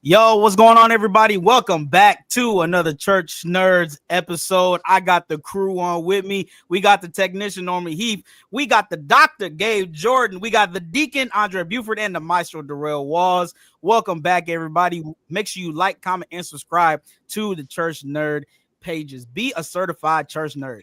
Yo, what's going on, everybody? Welcome back to another Church Nerds episode. I got the crew on with me. We got the technician Norman Heath. We got the doctor Gabe Jordan. We got the deacon Andre Buford and the maestro Darrell Walls. Welcome back, everybody. Make sure you like, comment, and subscribe to the Church Nerd pages. Be a certified church nerd.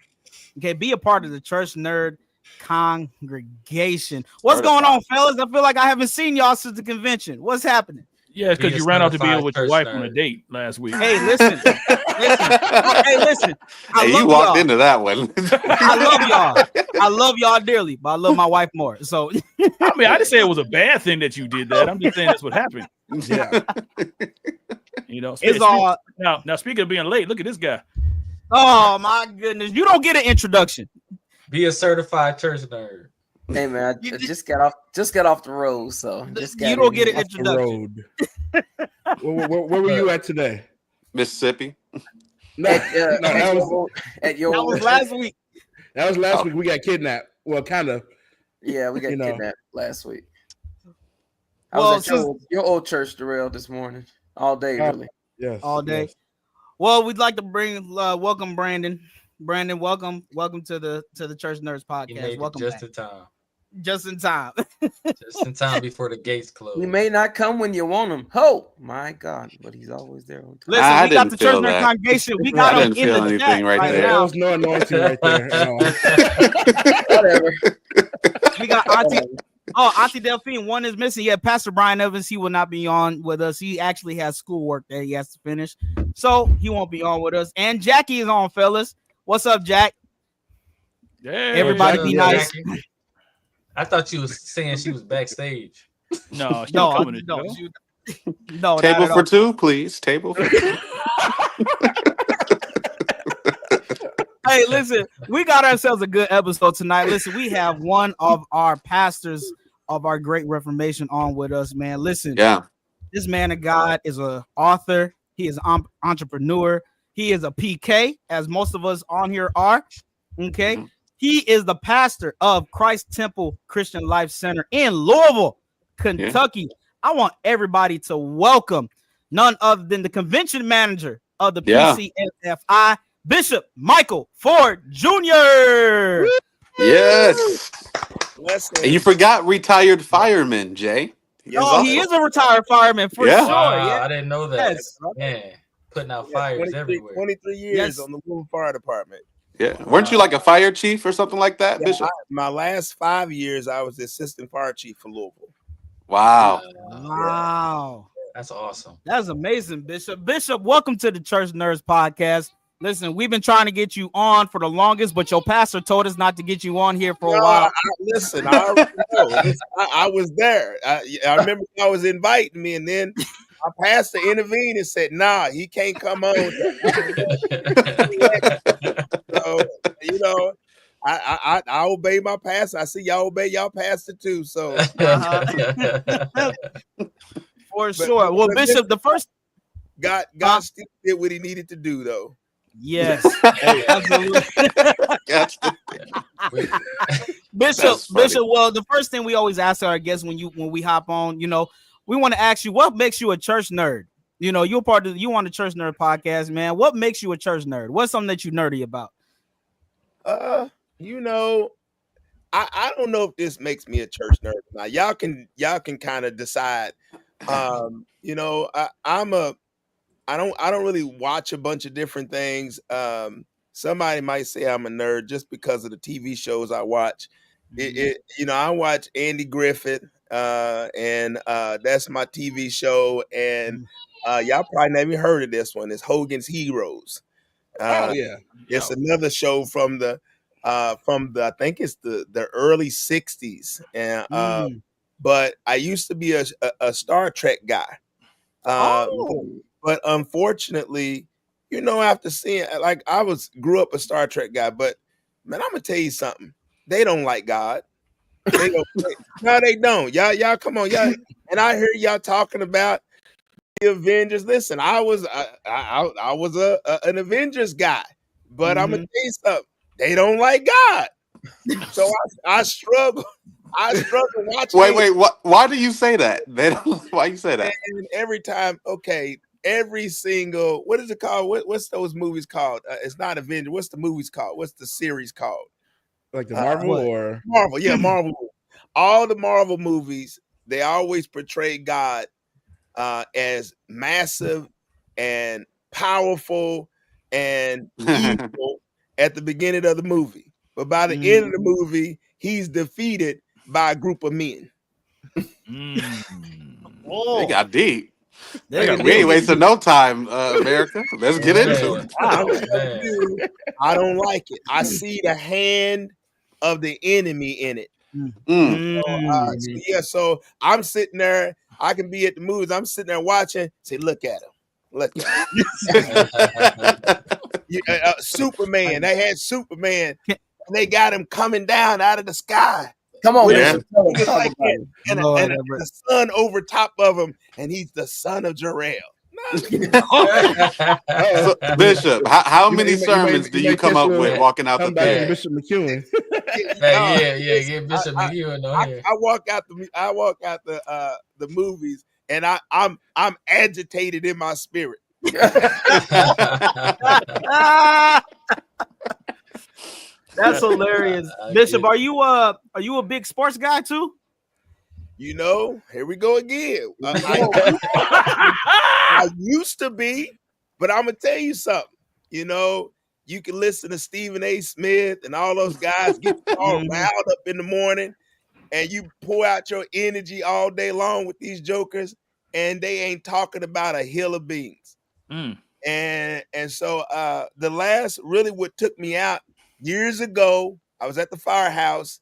Okay, be a part of the Church Nerd congregation. What's going on, fellas? I feel like I haven't seen y'all since the convention. What's happening? Yeah, it's because you ran out to be with your wife on a date last week. Hey, listen. Hey, listen. You walked into that one. I love y'all dearly, but I love my wife more. So, I mean, I didn't say it was a bad thing that you did that. I'm just saying that's what happened. Yeah. It's all now. Speaking of being late, look at this guy. Oh my goodness, you don't get an introduction. Be a certified church nerd. Hey man, I just got off the road, so you don't get an introduction. Where were you at today? Mississippi. That was last week. That was last week. We got kidnapped. Well, kind of. Yeah, we got kidnapped last week. I was at your old church, Darrell, this morning, all day, really. Yes, all day. Yes. Well, we'd like to welcome Brandon. Brandon, welcome to the Church Nerds podcast. Welcome just back. in time. Just in time. Just in time before the gates close. He may not come when you want him. Oh my God! But he's always there on time. Listen, we got the Church Nerd congregation. We got him in the chat right there. There was no anointing right there. Whatever. We got Auntie Delphine. One is missing. Yeah, Pastor Brian Evans. He will not be on with us. He actually has schoolwork that he has to finish, so he won't be on with us. And Jackie is on, fellas. What's up, Jack? Hey, everybody, be nice. Jackie. I thought you was saying she was backstage. No, no. Table for two, please. Table for two. Hey, listen, we got ourselves a good episode tonight. Listen, we have one of our pastors of our great Reformation on with us, man. Listen, this man of God is an author. He is an entrepreneur. He is a PK, as most of us on here are. Okay. Mm-hmm. He is the pastor of Christ Temple Christian Life Center in Louisville, Kentucky. Yeah. I want everybody to welcome none other than the convention manager of the PCNFI, Bishop Michael Ford Jr. Yes. And you forgot retired fireman, Jay. He is a retired fireman for sure. I didn't know that. Yes. Man, putting out fires everywhere. 23 years on the Louisville Fire Department. Yeah, weren't you like a fire chief or something like that, Bishop? My last 5 years, I was the assistant fire chief for Louisville. Wow. Wow. That's awesome. That's amazing, Bishop. Bishop, welcome to the Church Nerds podcast. Listen, we've been trying to get you on for the longest, but your pastor told us not to get you on here for a while. I was there. I remember I was inviting me, and then my pastor intervened and said, "Nah, he can't come on." So, I obey my pastor. I see y'all obey y'all pastor too. So for sure. Well, Bishop, the first God still did what he needed to do, though. Yes, absolutely. Bishop. Well, the first thing we always ask our guests when we hop on, we want to ask you, what makes you a church nerd? You're you on the Church Nerd podcast, man. What makes you a church nerd? What's something that you nerdy about? I don't know if this makes me a church nerd. Now, y'all can kind of decide. I don't really watch a bunch of different things. Somebody might say I'm a nerd just because of the TV shows I watch. I watch Andy Griffith, and that's my TV show. And y'all probably never heard of this one. It's Hogan's Heroes. It's another show from the I think it's the early 60s. And but I used to be a Star Trek guy. But unfortunately, after seeing, like, grew up a Star Trek guy, but man, I'm gonna tell you something. They don't like God. No, they don't. Y'all come on, y'all. And I hear y'all talking about the Avengers. Listen, I was an Avengers guy, but I'm gonna tell you something. They don't like God. So I struggle. I struggle watching. Wait. Why do you say that? Why you say that? And every time, every single, what is it called? What's those movies called? It's not Avenger. What's the movies called? What's the series called? Like the Marvel or Marvel? Yeah, Marvel. All the Marvel movies, they always portray God as massive and powerful and evil at the beginning of the movie. But by the end of the movie, he's defeated by a group of men. They got deep. We ain't wasting no time, America. Let's get into it. I don't like it. I see the hand of the enemy in it. So I'm sitting there. I can be at the movies. I'm sitting there watching. Say, look at him. Look at him. Superman. They had Superman. And they got him coming down out of the sky. Come on, and the sun over top of him, and he's the son of Jarrell. So, Bishop, how many sermons do you come up with walking out the door? Bishop McEwen. Get Bishop McEwen on here. I walk out the movies, and I'm agitated in my spirit. That's hilarious. Bishop, are you a big sports guy too? Here we go again. I used to be, but I'm gonna tell you something. You can listen to Stephen A. Smith and all those guys get all riled up in the morning, and you pour out your energy all day long with these jokers, and they ain't talking about a hill of beans. And so the last really what took me out years ago, I was at the firehouse,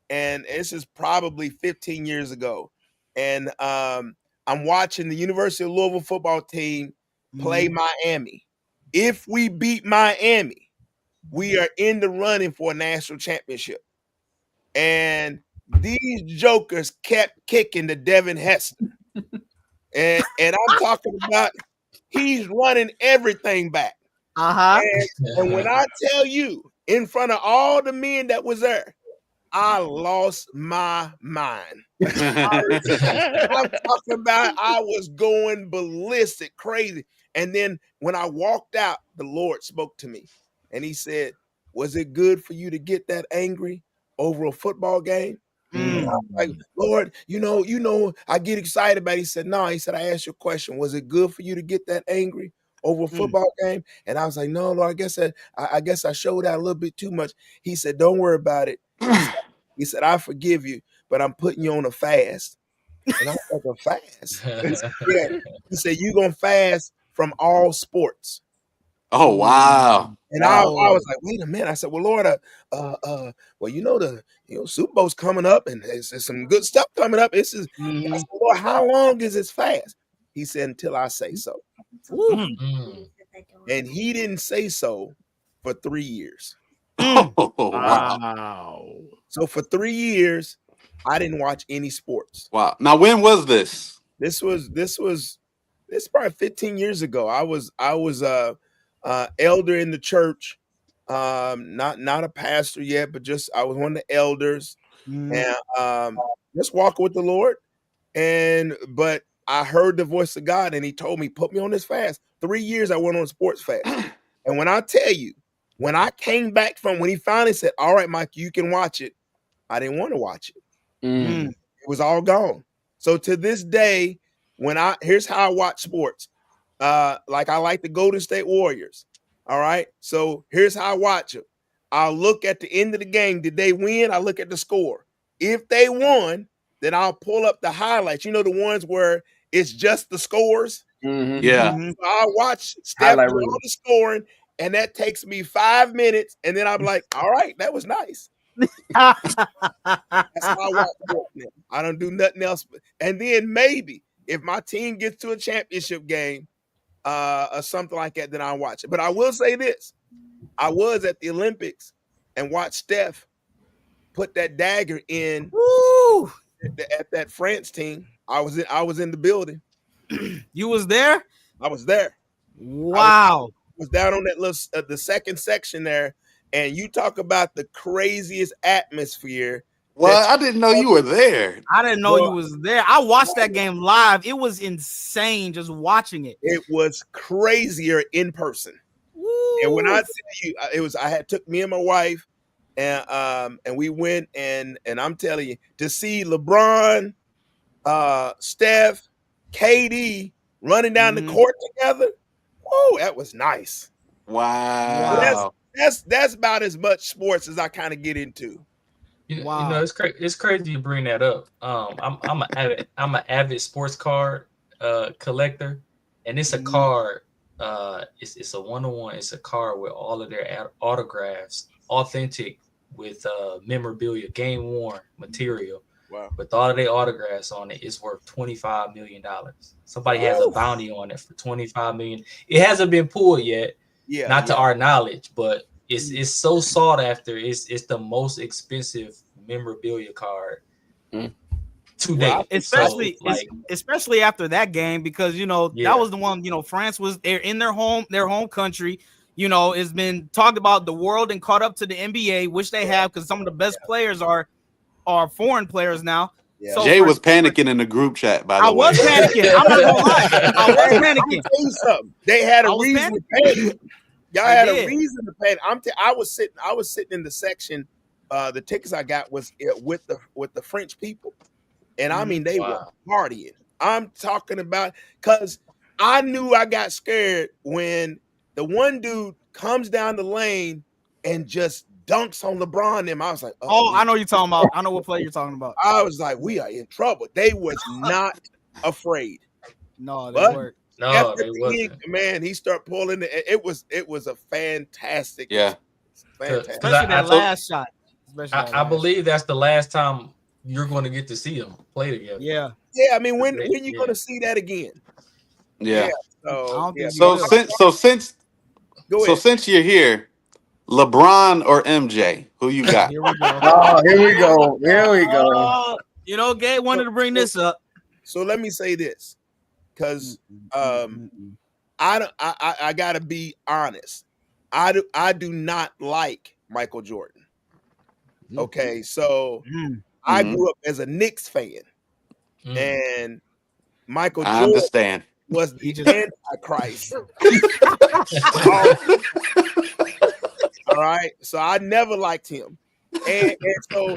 and this is probably 15 years ago. And I'm watching the University of Louisville football team play Miami. If we beat Miami, we are in the running for a national championship. And these jokers kept kicking to Devin Hester. And I'm talking about he's running everything back. And when I tell you, in front of all the men that was there, I lost my mind. I'm talking about I was going ballistic, crazy. And then when I walked out, the Lord spoke to me. And he said, was it good for you to get that angry over a football game? And I'm like, Lord, I get excited about it. He said, no. He said, I asked you a question. Was it good for you to get that angry over a football game? And I was like, no, Lord, I guess I showed out a little bit too much. He said, don't worry about it. He said, I forgive you, but I'm putting you on a fast. And I was like, a fast? He said, you're going to fast from all sports. Oh, wow. And I was like, wait a minute. I said, well, Lord, the Super Bowl's coming up, and there's some good stuff coming up. I said, Lord, how long is this fast? He said, until I say so. And he didn't say so for 3 years. Oh, wow. So for 3 years, I didn't watch any sports. Wow. Now, when was this? This was probably 15 years ago. I was elder in the church, not a pastor yet, but just I was one of the elders, and just walking with the Lord. But I heard the voice of God, and He told me, put me on this fast. 3 years I went on a sports fast, and when I tell you, when I came back when He finally said, "All right, Mike, you can watch it," I didn't want to watch it. It was all gone. So to this day, here's how I watch sports. Like I like the Golden State Warriors. All right. So here's how I watch them. I'll look at the end of the game. Did they win? I look at the score. If they won, then I'll pull up the highlights. The ones where it's just the scores. Yeah. So I'll watch Steph do all the scoring, and that takes me 5 minutes, and then I'm like, all right, that was nice. That's how I watch sports now. I don't do nothing else. And then maybe if my team gets to a championship game, or something like that, then I'll watch it. But I will say this. I was at the Olympics and watched Steph put that dagger in at that France team. I was in the building. You was there? I was there. Wow. I was down on that little the second section there, and you talk about the craziest atmosphere Well, I didn't know you were there. I didn't know you was there. I watched that game live. It was insane just watching it. It was crazier in person. Woo. And when I tell you, I had took me and my wife, and we went and I'm telling you, to see LeBron, Steph, KD running down the court together. Whoa, that was nice. Wow. That's about as much sports as I kind of get into. You know, it's crazy you bring that up. I'm an avid sports card collector, and it's a card. It's a 1-on-1. It's a card with all of their autographs, authentic, with memorabilia, game worn material. Wow. With all of their autographs on it, it's worth $25 million. Somebody has a bounty on it for $25 million. It hasn't been pulled yet, not to our knowledge, but it's so sought after. It's the most expensive memorabilia card to date. Especially after that game, because that was the one. France was there in their home country. It's been talked about the world and caught up to the NBA, which they have, because some of the best players are foreign players now. Yeah. So Jay was panicking in the group chat, by the way. I was panicking. I'm not gonna lie. I was panicking. Tell you something. They had a reason to panic. Y'all had a reason to panic. I was sitting in the section. The tickets I got was with the French people, and I mean they were partying. I'm talking about, because I knew I got scared when the one dude comes down the lane and just dunks on LeBron. Them, I was like, I know you're talking about. I know what play you're talking about. I was like, we are in trouble. They was not afraid. No, they weren't. No, they wasn't. Man, he started pulling it. It was a fantastic. Yeah. Fantastic. Especially that last shot. I believe that's the last time you're going to get to see them play together. Yeah. Yeah. I mean, when you going to see that again? Yeah. So since you're here, LeBron or MJ, who you got? Here we go. Gabe wanted to bring this up. So let me say this, because I gotta be honest. I do not like Michael Jordan. Okay, so I grew up as a Knicks fan, and Michael Jordan understand. Was the Antichrist. All right, so I never liked him, and so,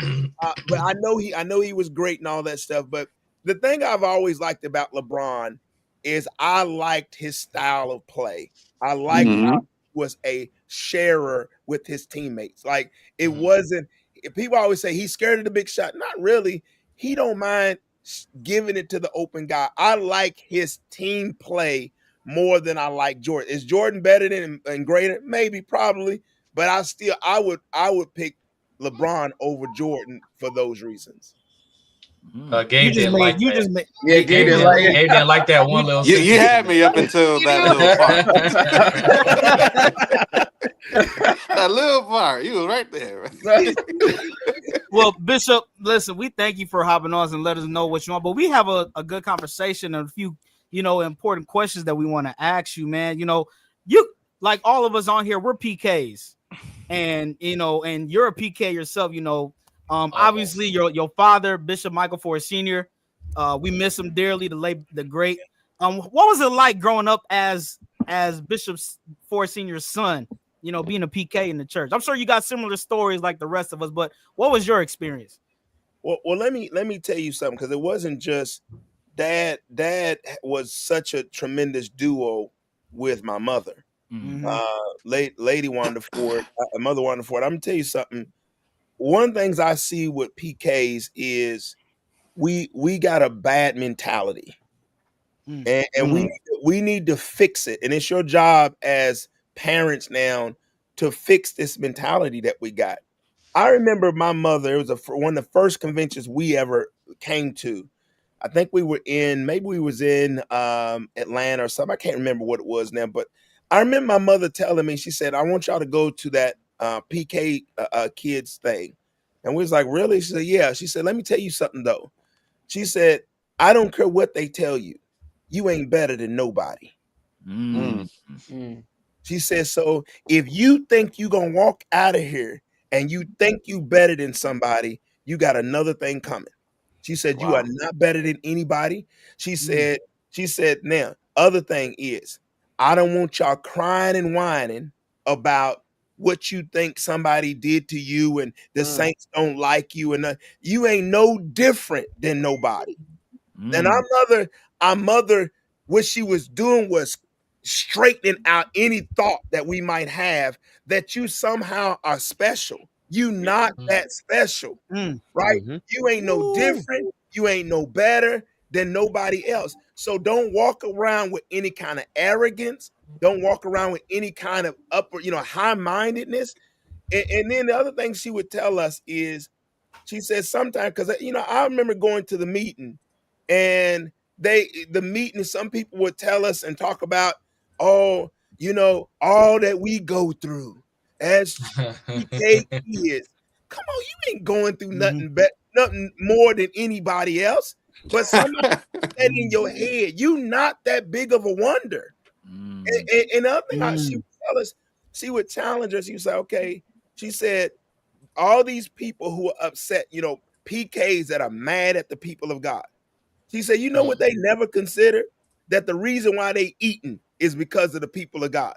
but I know he was great and all that stuff. But the thing I've always liked about LeBron is I liked his style of play. I liked how he was a sharer with his teammates. Like, it wasn't. People always say he's scared of the big shot. Not really. He don't mind giving it to the open guy. I like his team play more than I like Jordan. Is Jordan better than and greater? Maybe, probably. But I would pick LeBron over Jordan for those reasons. Gabe didn't like that. Gabe didn't like that one little. You had me up until that little part. That little part, you was right there. Well, Bishop, listen, we thank you for hopping on and let us know what you want. But we have a good conversation and a few, important questions that we want to ask you, man. You like all of us on here, we're PKs, and and you're a PK yourself. Obviously your father, Bishop Michael Ford Sr. We miss him dearly, the great. What was it like growing up as Bishop Ford Sr.'s son? Being a PK in the church. I'm sure you got similar stories like the rest of us, but what was your experience? Well, let me tell you something, because it wasn't just dad. Dad was such a tremendous duo with my mother, Lady Wanda Ford, Mother Wanda Ford. I'm gonna tell you something. One of the things I see with PKs is we got a bad mentality, and we need to fix it. And it's your job as parents now to fix this mentality that we got. I remember my mother, it was one of the first conventions we ever came to. I think we was in Atlanta or something. I can't remember what it was now, but I remember my mother telling me, she said, I want y'all to go to that PK kids thing. And we was like, really? She said, yeah. She said, let me tell you something though. She said, I don't care what they tell you. You ain't better than nobody. She says, so if you think you're going to walk out of here and you think you better than somebody, you got another thing coming. She said, you are not better than anybody. She said, now, other thing is, I don't want y'all crying and whining about what you think somebody did to you and the saints don't like you. And you ain't no different than nobody. And our mother, what she was doing was straightening out any thought that we might have that you somehow are special. You not that special, right? You ain't no different. You ain't no better than nobody else. So don't walk around with any kind of arrogance. Don't walk around with any kind of upper, high-mindedness. And then the other thing she would tell us is, she says sometimes, because I remember going to the meeting, and the meeting, some people would tell us and talk about, all that we go through as PK kids. Come on, you ain't going through nothing more than anybody else. But somebody said in your head, you not that big of a wonder. And the other thing she would tell us, she would challenge us. She would say, okay, she said, all these people who are upset, PKs that are mad at the people of God. She said, you know what they never considered? That the reason why they eating is because of the people of God.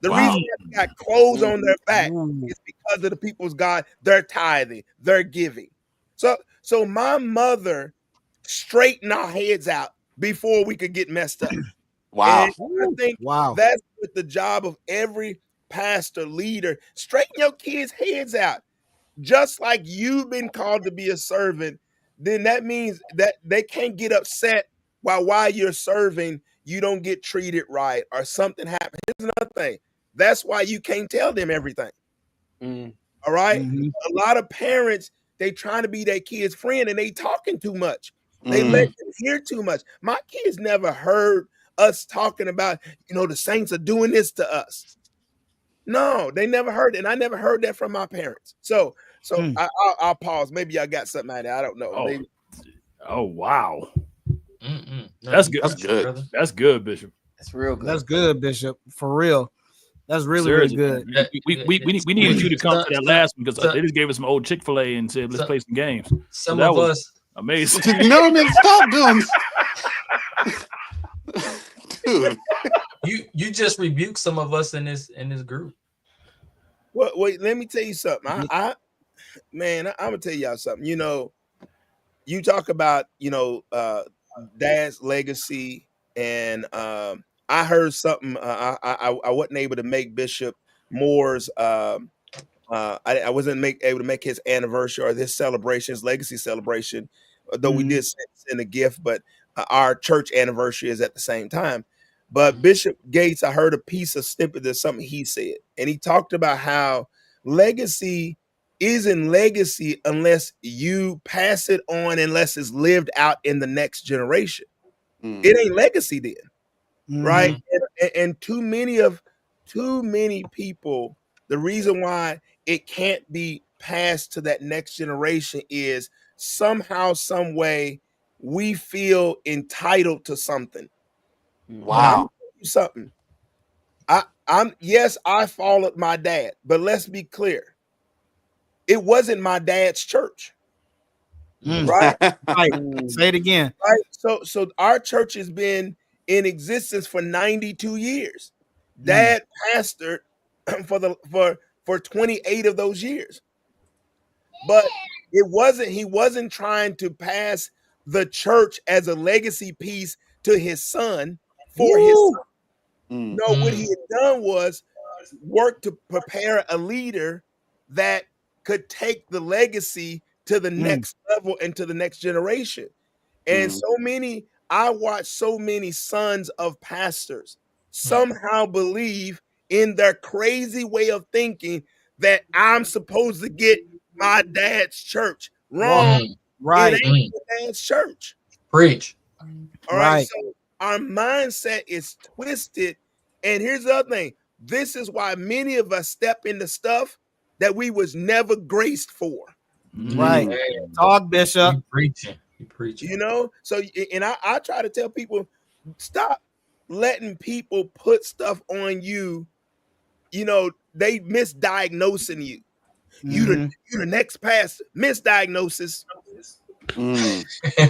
The reason they got clothes on their back is because of the people's God. They're tithing, they're giving. So my mother straightened our heads out before we could get messed up. Wow. And I think that's what the job of every pastor, leader. Straighten your kids' heads out. Just like you've been called to be a servant, then that means that they can't get upset while you're serving, you don't get treated right or something happens. Here's another thing. That's why you can't tell them everything. All right? A lot of parents, they trying to be their kids' friend and they talking too much. They let them hear too much. My kids never heard us talking about, the saints are doing this to us. No, they never heard it. And I never heard that from my parents. So I'll pause. Maybe y'all got something out of there. I don't know. Oh wow. No, That's good. That's good. Brother. That's good, Bishop. That's real good. That's good, Bishop. For real. That's really, really good. We needed you to come to that last one because they just gave us some old Chick-fil-A and said, let's play some games. Some of us. Amazing. No, man, stop doing dude. You just rebuked some of us in this group. Well, wait, let me tell you something. I'm gonna tell y'all something. You talk about dad's legacy, and I heard something. I wasn't able to make Bishop Moore's. I wasn't able to make his anniversary or his celebration, his legacy celebration, though we did send a gift. But our church anniversary is at the same time. But Bishop Gates, I heard a snippet of something he said, and he talked about how legacy isn't legacy unless you pass it on, unless it's lived out in the next generation. It ain't legacy then, right? And too many people, the reason why it can't be passed to that next generation is somehow, some way, we feel entitled to something. Wow. Something. I followed my dad, but let's be clear. It wasn't my dad's church. Right? Say it again. Right. So our church has been in existence for 92 years. Dad pastored for 28 of those years. But he wasn't trying to pass the church as a legacy piece to his son for his son. No, what he had done was work to prepare a leader that could take the legacy to the next level and to the next generation. And I watch so many sons of pastors somehow believe in their crazy way of thinking that I'm supposed to get my dad's church. Wrong. Right. It ain't your dad's church. Preach. All right. So our mindset is twisted. And here's the other thing. This is why many of us step into stuff that we was never graced for. Right. Talk, Bishop. You preaching. So, and I try to tell people, stop letting people put stuff on you. They misdiagnosing you. You the next pastor. Misdiagnosis.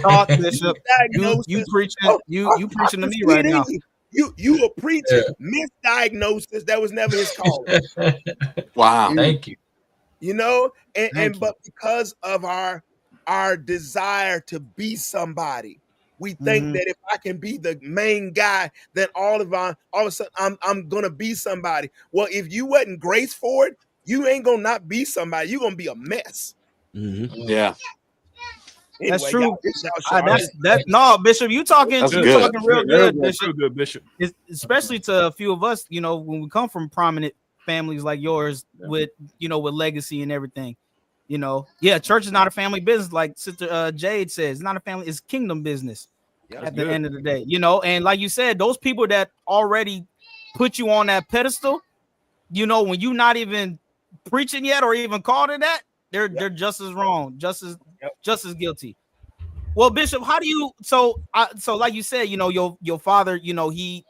Talk, Bishop. You preaching. You preaching to me right now. You a preacher. Misdiagnosis. That was never his call. Wow. Thank you. You know, but because of our desire to be somebody, we think that if I can be the main guy, then all of a sudden I'm gonna be somebody. Well, if you wasn't graced for it, you ain't gonna not be somebody. You're gonna be a mess. Yeah. Anyway, that's true. No, Bishop, you talking real good, Bishop. Good, Bishop. Especially to a few of us, you know, when we come from prominent families like yours, with with legacy and everything. You know, church is not a family business, like Sister Jade says. It's not a family, it's kingdom business at the end of the day. You know, and like you said, those people that already put you on that pedestal, you know, when you're not even preaching yet or even called to that, they're just as wrong, just as guilty. Well, Bishop, how do you so like you said, you know, your father, you know, he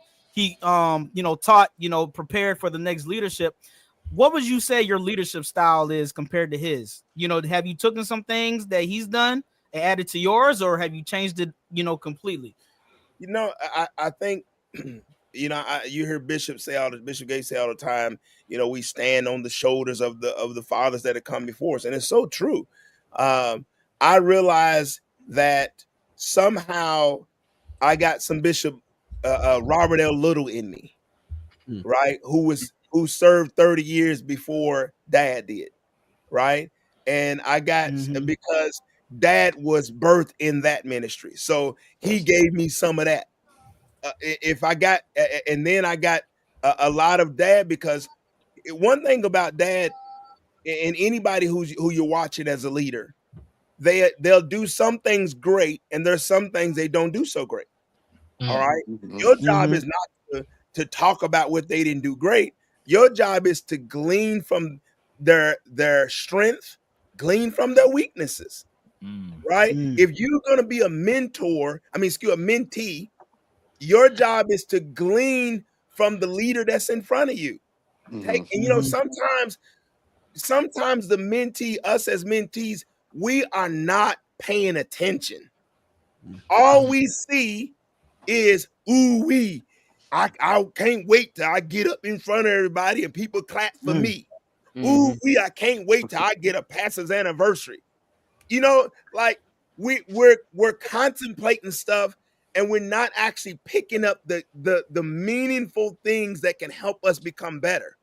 taught, prepared for the next leadership. What would you say your leadership style is compared to his? You know, have you taken some things that he's done and added to yours, or have you changed it, completely? You know, I think, you hear Bishop Gates say all the time, you know, we stand on the shoulders of the fathers that have come before us. And it's so true. I realize that somehow I got some Bishop Robert L. Little in me, right? Who served 30 years before Dad did, right? And I got, because Dad was birthed in that ministry. So he gave me some of that. And then I got a lot of Dad, because one thing about Dad and anybody who you're watching as a leader, they'll do some things great, and there's some things they don't do so great. All right. Your job is not to talk about what they didn't do great. Your job is to glean from their strength, glean from their weaknesses. Right. If you're going to be a mentee, your job is to glean from the leader that's in front of you. Sometimes the mentee, us as mentees, we are not paying attention. All we see is, ooh-wee, I can't wait till I get up in front of everybody and people clap for me. Ooh-wee, I can't wait till I get a pastor's anniversary. You know, like we're contemplating stuff, and we're not actually picking up the meaningful things that can help us become better.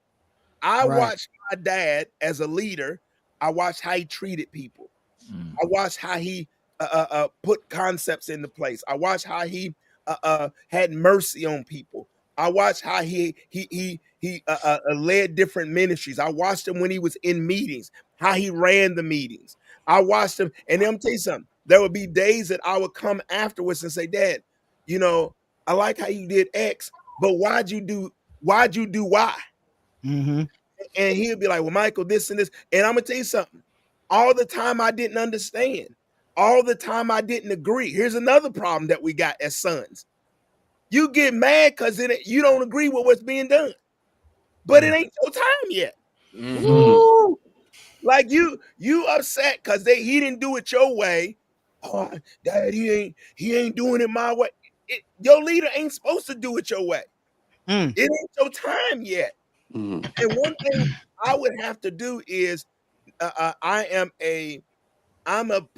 I watched my dad as a leader. I watched how he treated people. I watched how he put concepts into place. I watched how he had mercy on people. I watched how he led different ministries. I watched him when he was in meetings, how he ran the meetings. I watched him, and I'm tell you something. There would be days that I would come afterwards and say, Dad, you know, I like how you did X, but why'd you do Y? And he'll be like, well, Michael, this and this. And I'm gonna tell you something. All the time I didn't understand. All the time I didn't agree. Here's another problem that we got as sons. You get mad because you don't agree with what's being done, but it ain't your time yet. Like you upset because he didn't do it your way. Oh, Dad, he ain't doing it my way. Your leader ain't supposed to do it your way. It ain't your time yet. And one thing I would have to do is I'm a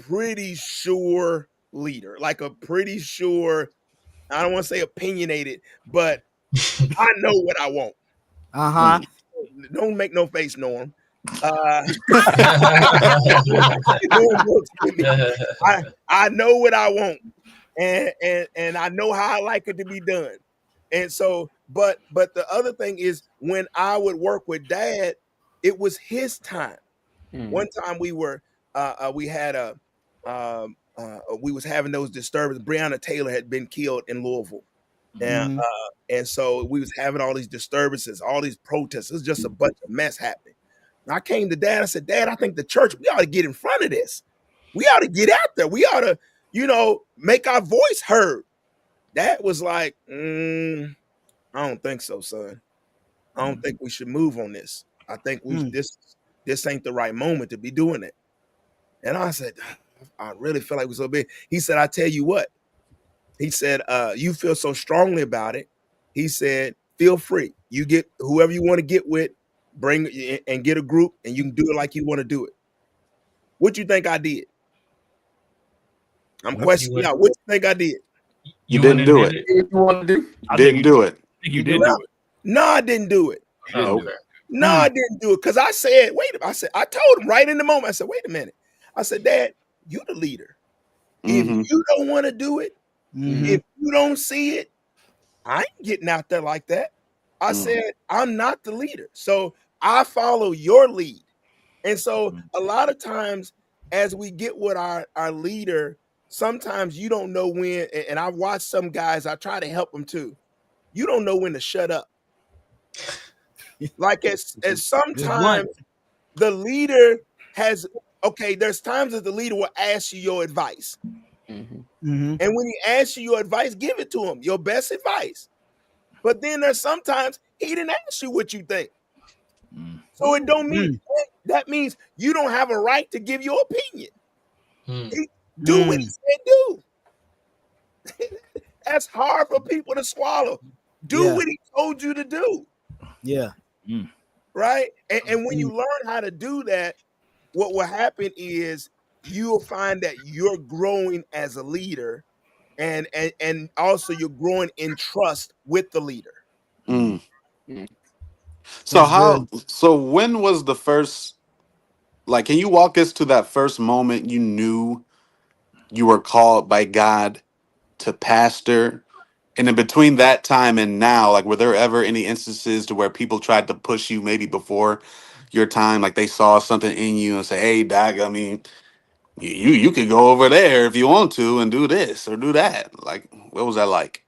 pretty sure leader, like a pretty sure, I don't want to say opinionated, but I know what I want. Don't make no face, Norm. I know what I want, and I know how I like it to be done. And so, but the other thing is, when I would work with Dad, it was his time. One time we was having those disturbances. Breonna Taylor had been killed in Louisville. And so we was having all these disturbances, all these protests. It was just a bunch of mess happening. And I came to Dad. I said, Dad, I think the church, we ought to get in front of this. We ought to get out there. We ought to, make our voice heard. Dad was like, I don't think so, son. I don't think we should move on this. I think this ain't the right moment to be doing it. And I said, I really feel like we're so big. He said, I tell you what. He said, you feel so strongly about it. He said, feel free. You get whoever you want to get with, bring and get a group, and you can do it like you want to do it. What you think I did? I'm questioning out. What you think I did? You didn't do it. You want to do? Didn't do it. I think you did do it. No, I didn't do it. Nope. No, I didn't do it. Because I said, I told him right in the moment. I said, wait a minute. I said, Dad, you the leader. Mm-hmm. If you don't want to do it, if you don't see it, I ain't getting out there like that. I said, I'm not the leader. So I follow your lead. And so a lot of times as we get with our leader, sometimes you don't know when, and I've watched some guys, I try to help them too. You don't know when to shut up. Like as sometimes the leader has, okay, there's times that the leader will ask you your advice. And when he asks you your advice, give it to him, your best advice. But then there's sometimes he didn't ask you what you think. So it don't mean that means you don't have a right to give your opinion. Do what he said do. That's hard for people to swallow. Do what he told you to do. Yeah. Right? And when you learn how to do that, what will happen is you'll find that you're growing as a leader, and also you're growing in trust with the leader. So when was the first, like, can you walk us to that first moment you knew you were called by God to pastor? And in between that time and now, like, were there ever any instances to where people tried to push you maybe before your time, like they saw something in you and say, hey, Doc, I mean, you could go over there if you want to and do this or do that. Like, what was that like?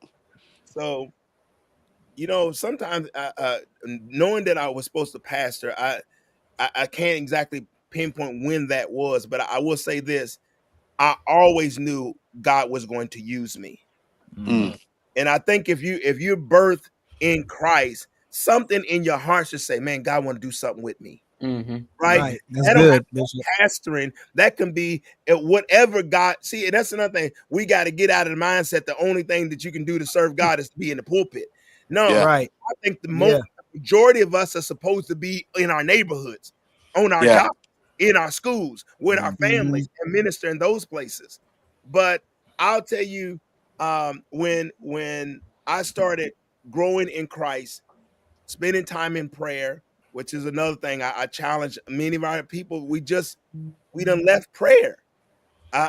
So, sometimes knowing that I was supposed to pastor, I can't exactly pinpoint when that was, but I will say this. I always knew God was going to use me. And I think if you're birthed in Christ, something in your heart should say, man, God want to do something with me. Right? That's good. Pastoring, that can be whatever God, see, and that's another thing. We got to get out of the mindset the only thing that you can do to serve God is to be in the pulpit. No, I think the majority of us are supposed to be in our neighborhoods, on our jobs, in our schools, with our families, and minister in those places. But I'll tell you, when I started growing in Christ, spending time in prayer, which is another thing I challenge many of our people. We done left prayer.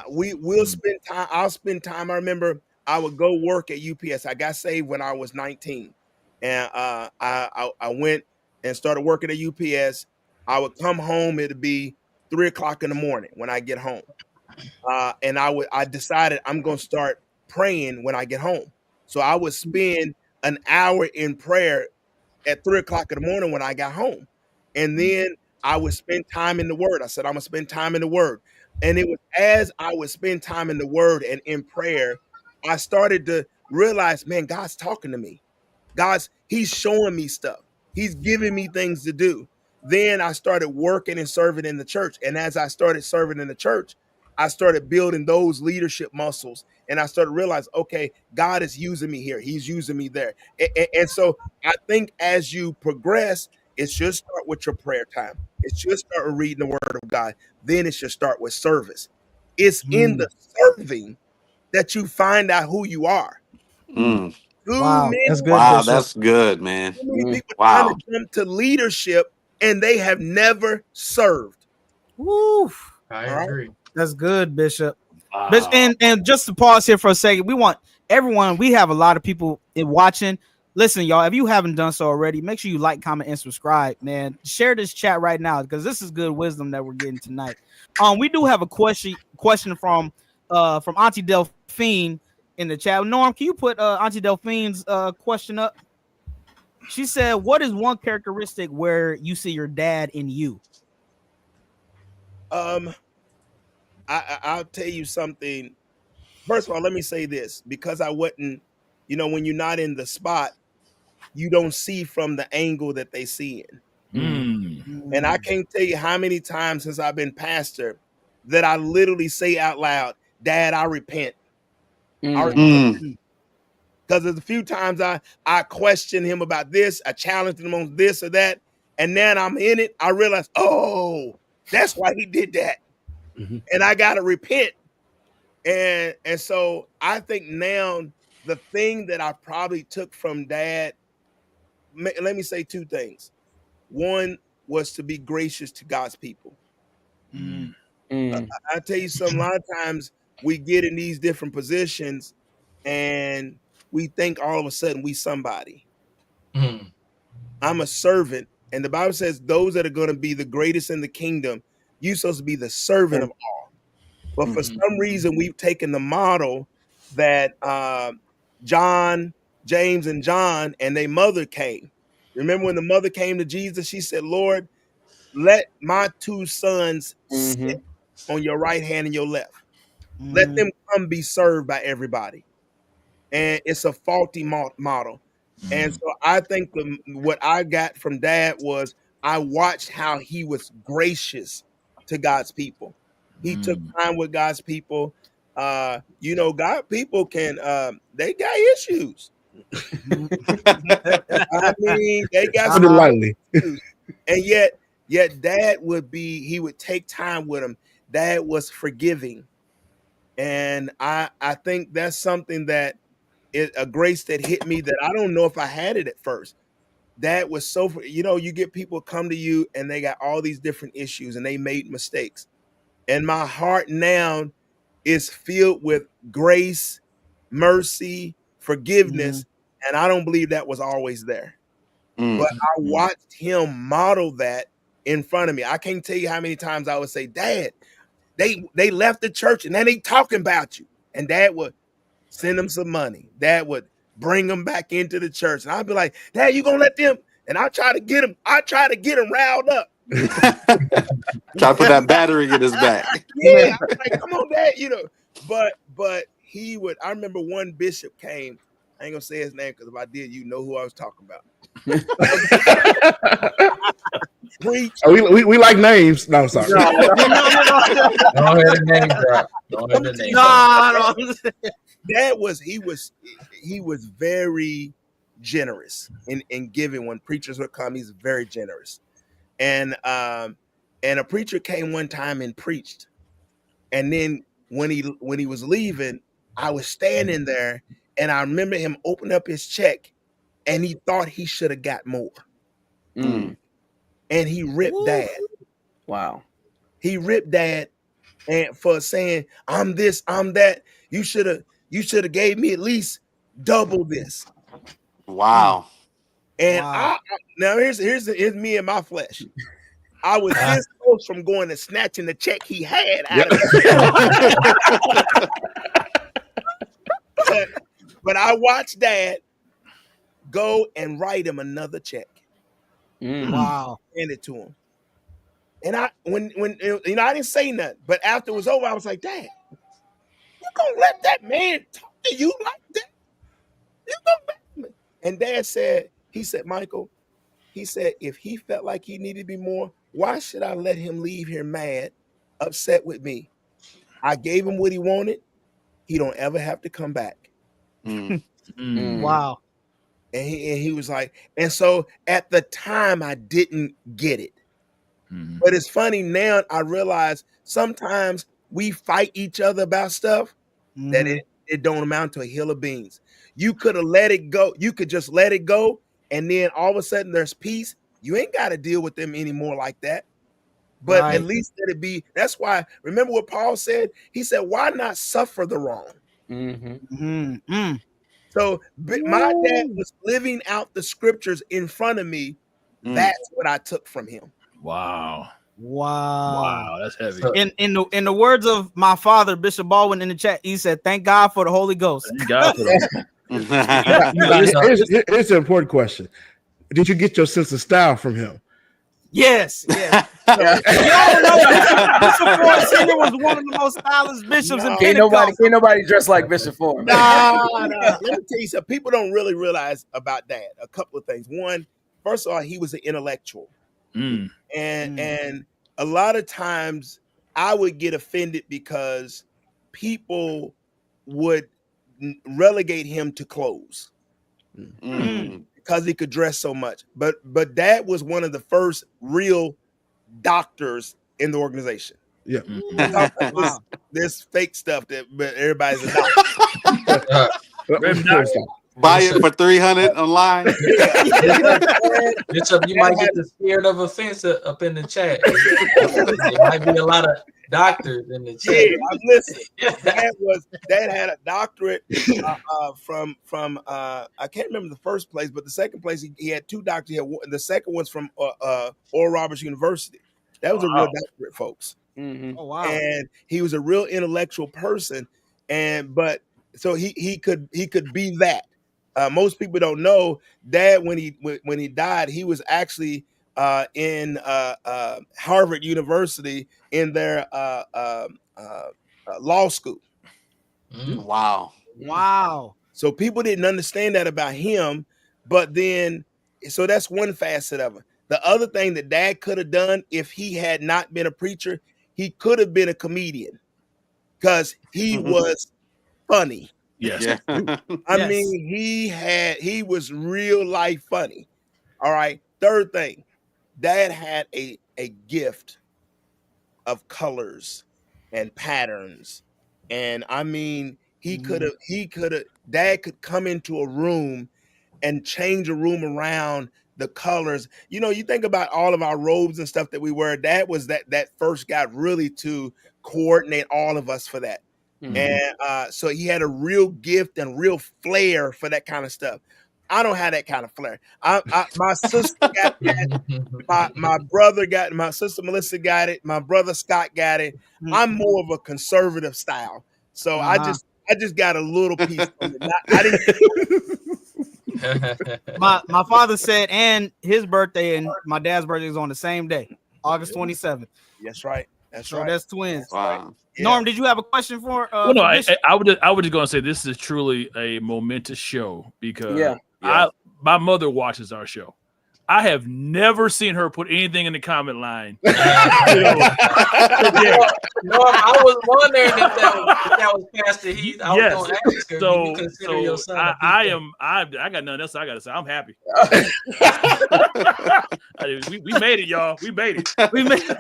We'll spend time. I'll spend time. I remember I would go work at UPS. I got saved when I was 19, and I went and started working at UPS. I would come home. It'd be 3:00 in the morning when I get home, and I decided I'm going to start praying when I get home. So I would spend an hour in prayer at 3:00 in the morning when I got home. And then I would spend time in the word. I said, I'm gonna spend time in the word. And it was as I would spend time in the word and in prayer, I started to realize, man, God's talking to me. He's showing me stuff. He's giving me things to do. Then I started working and serving in the church. And as I started serving in the church, I started building those leadership muscles. And I started to realize, okay, God is using me here. He's using me there. And so I think as you progress, it should start with your prayer time. It should start with reading the word of God. Then it should start with service. It's in the serving that you find out who you are. Wow, that's good. Wow, that's good, man. Too many people trying to jump to leadership and they have never served. Woo. I agree. That's good, Bishop. Wow. And just to pause here for a second, we want everyone. We have a lot of people watching. Listen, y'all, if you haven't done so already, make sure you like, comment, and subscribe, man. Share this chat right now because this is good wisdom that we're getting tonight. We do have a question from Auntie Delphine in the chat. Norm, can you put Auntie Delphine's question up? She said, "What is one characteristic where you see your dad in you?" I'll tell you something. First of all, let me say this, because I wasn't, when you're not in the spot, you don't see from the angle that they see in. And I can't tell you how many times since I've been pastor that I literally say out loud, Dad, I repent. I repent. Because there's a few times I question him about this, I challenged him on this or that, and then I'm in it, I realize, oh, that's why he did that. And I gotta repent. And so I think now the thing that I probably took from Dad, let me say two things. One was to be gracious to God's people. I tell you something, a lot of times we get in these different positions and we think all of a sudden we somebody. I'm a servant. And the Bible says those that are going to be the greatest in the kingdom, you're supposed to be the servant of all. But for some reason, we've taken the model that John, James, and John and their mother came. Remember when the mother came to Jesus, she said, Lord, let my two sons sit on your right hand and your left. Let them come be served by everybody. And it's a faulty model. And so I think what I got from Dad was I watched how he was gracious to God's people. He took time with God's people. God people can, they got issues. I mean, they got some issues. And yet Dad he would take time with him. Dad was forgiving. And I think that's something that is a grace that hit me that I don't know if I had it at first. Dad was so, you get people come to you and they got all these different issues and they made mistakes. And my heart now is filled with grace, mercy, forgiveness. And I don't believe that was always there. But I watched him model that in front of me. I can't tell you how many times I would say, Dad, they left the church and then they talking about you. And Dad would send them some money. Dad would bring them back into the church. And I'd be like, Dad, you gonna let them? And I try to get him riled up. Try to put that battery in his back. Yeah, I'm like, come on, Dad, But he would. I remember one bishop came. I ain't gonna say his name because if I did, you know who I was talking about. We like names. No, I'm sorry. No. Don't have the name drop. Don't have the name drop. Dad was very generous in giving. When preachers would come, he's very generous. And a preacher came one time and preached. And then when he was leaving, I was standing there and I remember him open up his check and he thought he should have got more. And he ripped Dad. Wow. He ripped Dad and for saying, I'm this, I'm that. You should have gave me at least double this. Wow. And now here's me and my flesh. I was this close from going and snatching the check he had out of it. But I watched Dad go and write him another check. Wow. Hand it to him. And I didn't say nothing, but after it was over, I was like, Dad, you gonna let that man talk to you like that? You gonna? And Dad said, Michael, he said, if he felt like he needed to be more, why should I let him leave here mad, upset with me? I gave him what he wanted. He don't ever have to come back. Wow. And he was like, and so at the time I didn't get it. But it's funny now I realize sometimes we fight each other about stuff that it don't amount to a hill of beans. You could have let it go. You could just let it go. And then all of a sudden there's peace. You ain't got to deal with them anymore like that. But at least let it be. That's why, remember what Paul said? He said, why not suffer the wrong? So my dad was living out the scriptures in front of me. That's what I took from him. Wow. That's heavy. In the words of my father, Bishop Baldwin, in the chat, he said, "Thank God for the Holy Ghost." Thank God for that. It's an important question. Did you get your sense of style from him? Yes. Y'all know Bishop Ford Sr. was one of the most stylish bishops in Pentecost. Can't nobody dress like Bishop Ford. No. Let me tell you something. People don't really realize about Dad. A couple of things. One, first of all, he was an intellectual. And a lot of times I would get offended because people would relegate him to clothes because he could dress so much. But Dad was one of the first real doctors in the organization. Yeah. This fake stuff that but everybody's a doctor. Buy it for $300 online. Bishop, you might get the spirit of offense up in the chat. There might be a lot of doctors in the chat. Yeah, listen, Dad had a doctorate from I can't remember the first place, but the second place he had 2 doctorates. He had one, the second one's from Oral Roberts University. That was a real doctorate, folks. Mm-hmm. Oh wow! And he was a real intellectual person, but so he could be that. Most people don't know Dad when he died, he was actually in Harvard University in their law school. Wow. So people didn't understand that about him, but then so that's one facet of it. The other thing that Dad could have done if he had not been a preacher, he could have been a comedian because he was funny. Yes. I mean, he was real life funny. All right. Third thing, Dad had a gift of colors and patterns. And I mean, Dad could come into a room and change a room around the colors. You know, you think about all of our robes and stuff that we wear. Dad was that first guy really to coordinate all of us for that. And so he had a real gift and real flair for that kind of stuff. I don't have that kind of flair. My sister got that. My brother got it. My sister Melissa got it. My brother Scott got it. I'm more of a conservative style. So I just got a little piece from it. My father said, and his birthday and my dad's birthday is on the same day, August 27th. That's right. So that's twins. Wow. Yeah. Norm, did you have a question for? Well, no, I was just going to say this is truly a momentous show because my mother watches our show. I have never seen her put anything in the comment line. No, I was wondering if that was Pastor Heath. I was going to ask her, do you consider your son I got nothing else I got to say. I'm happy. we made it, y'all. We made it. We made it.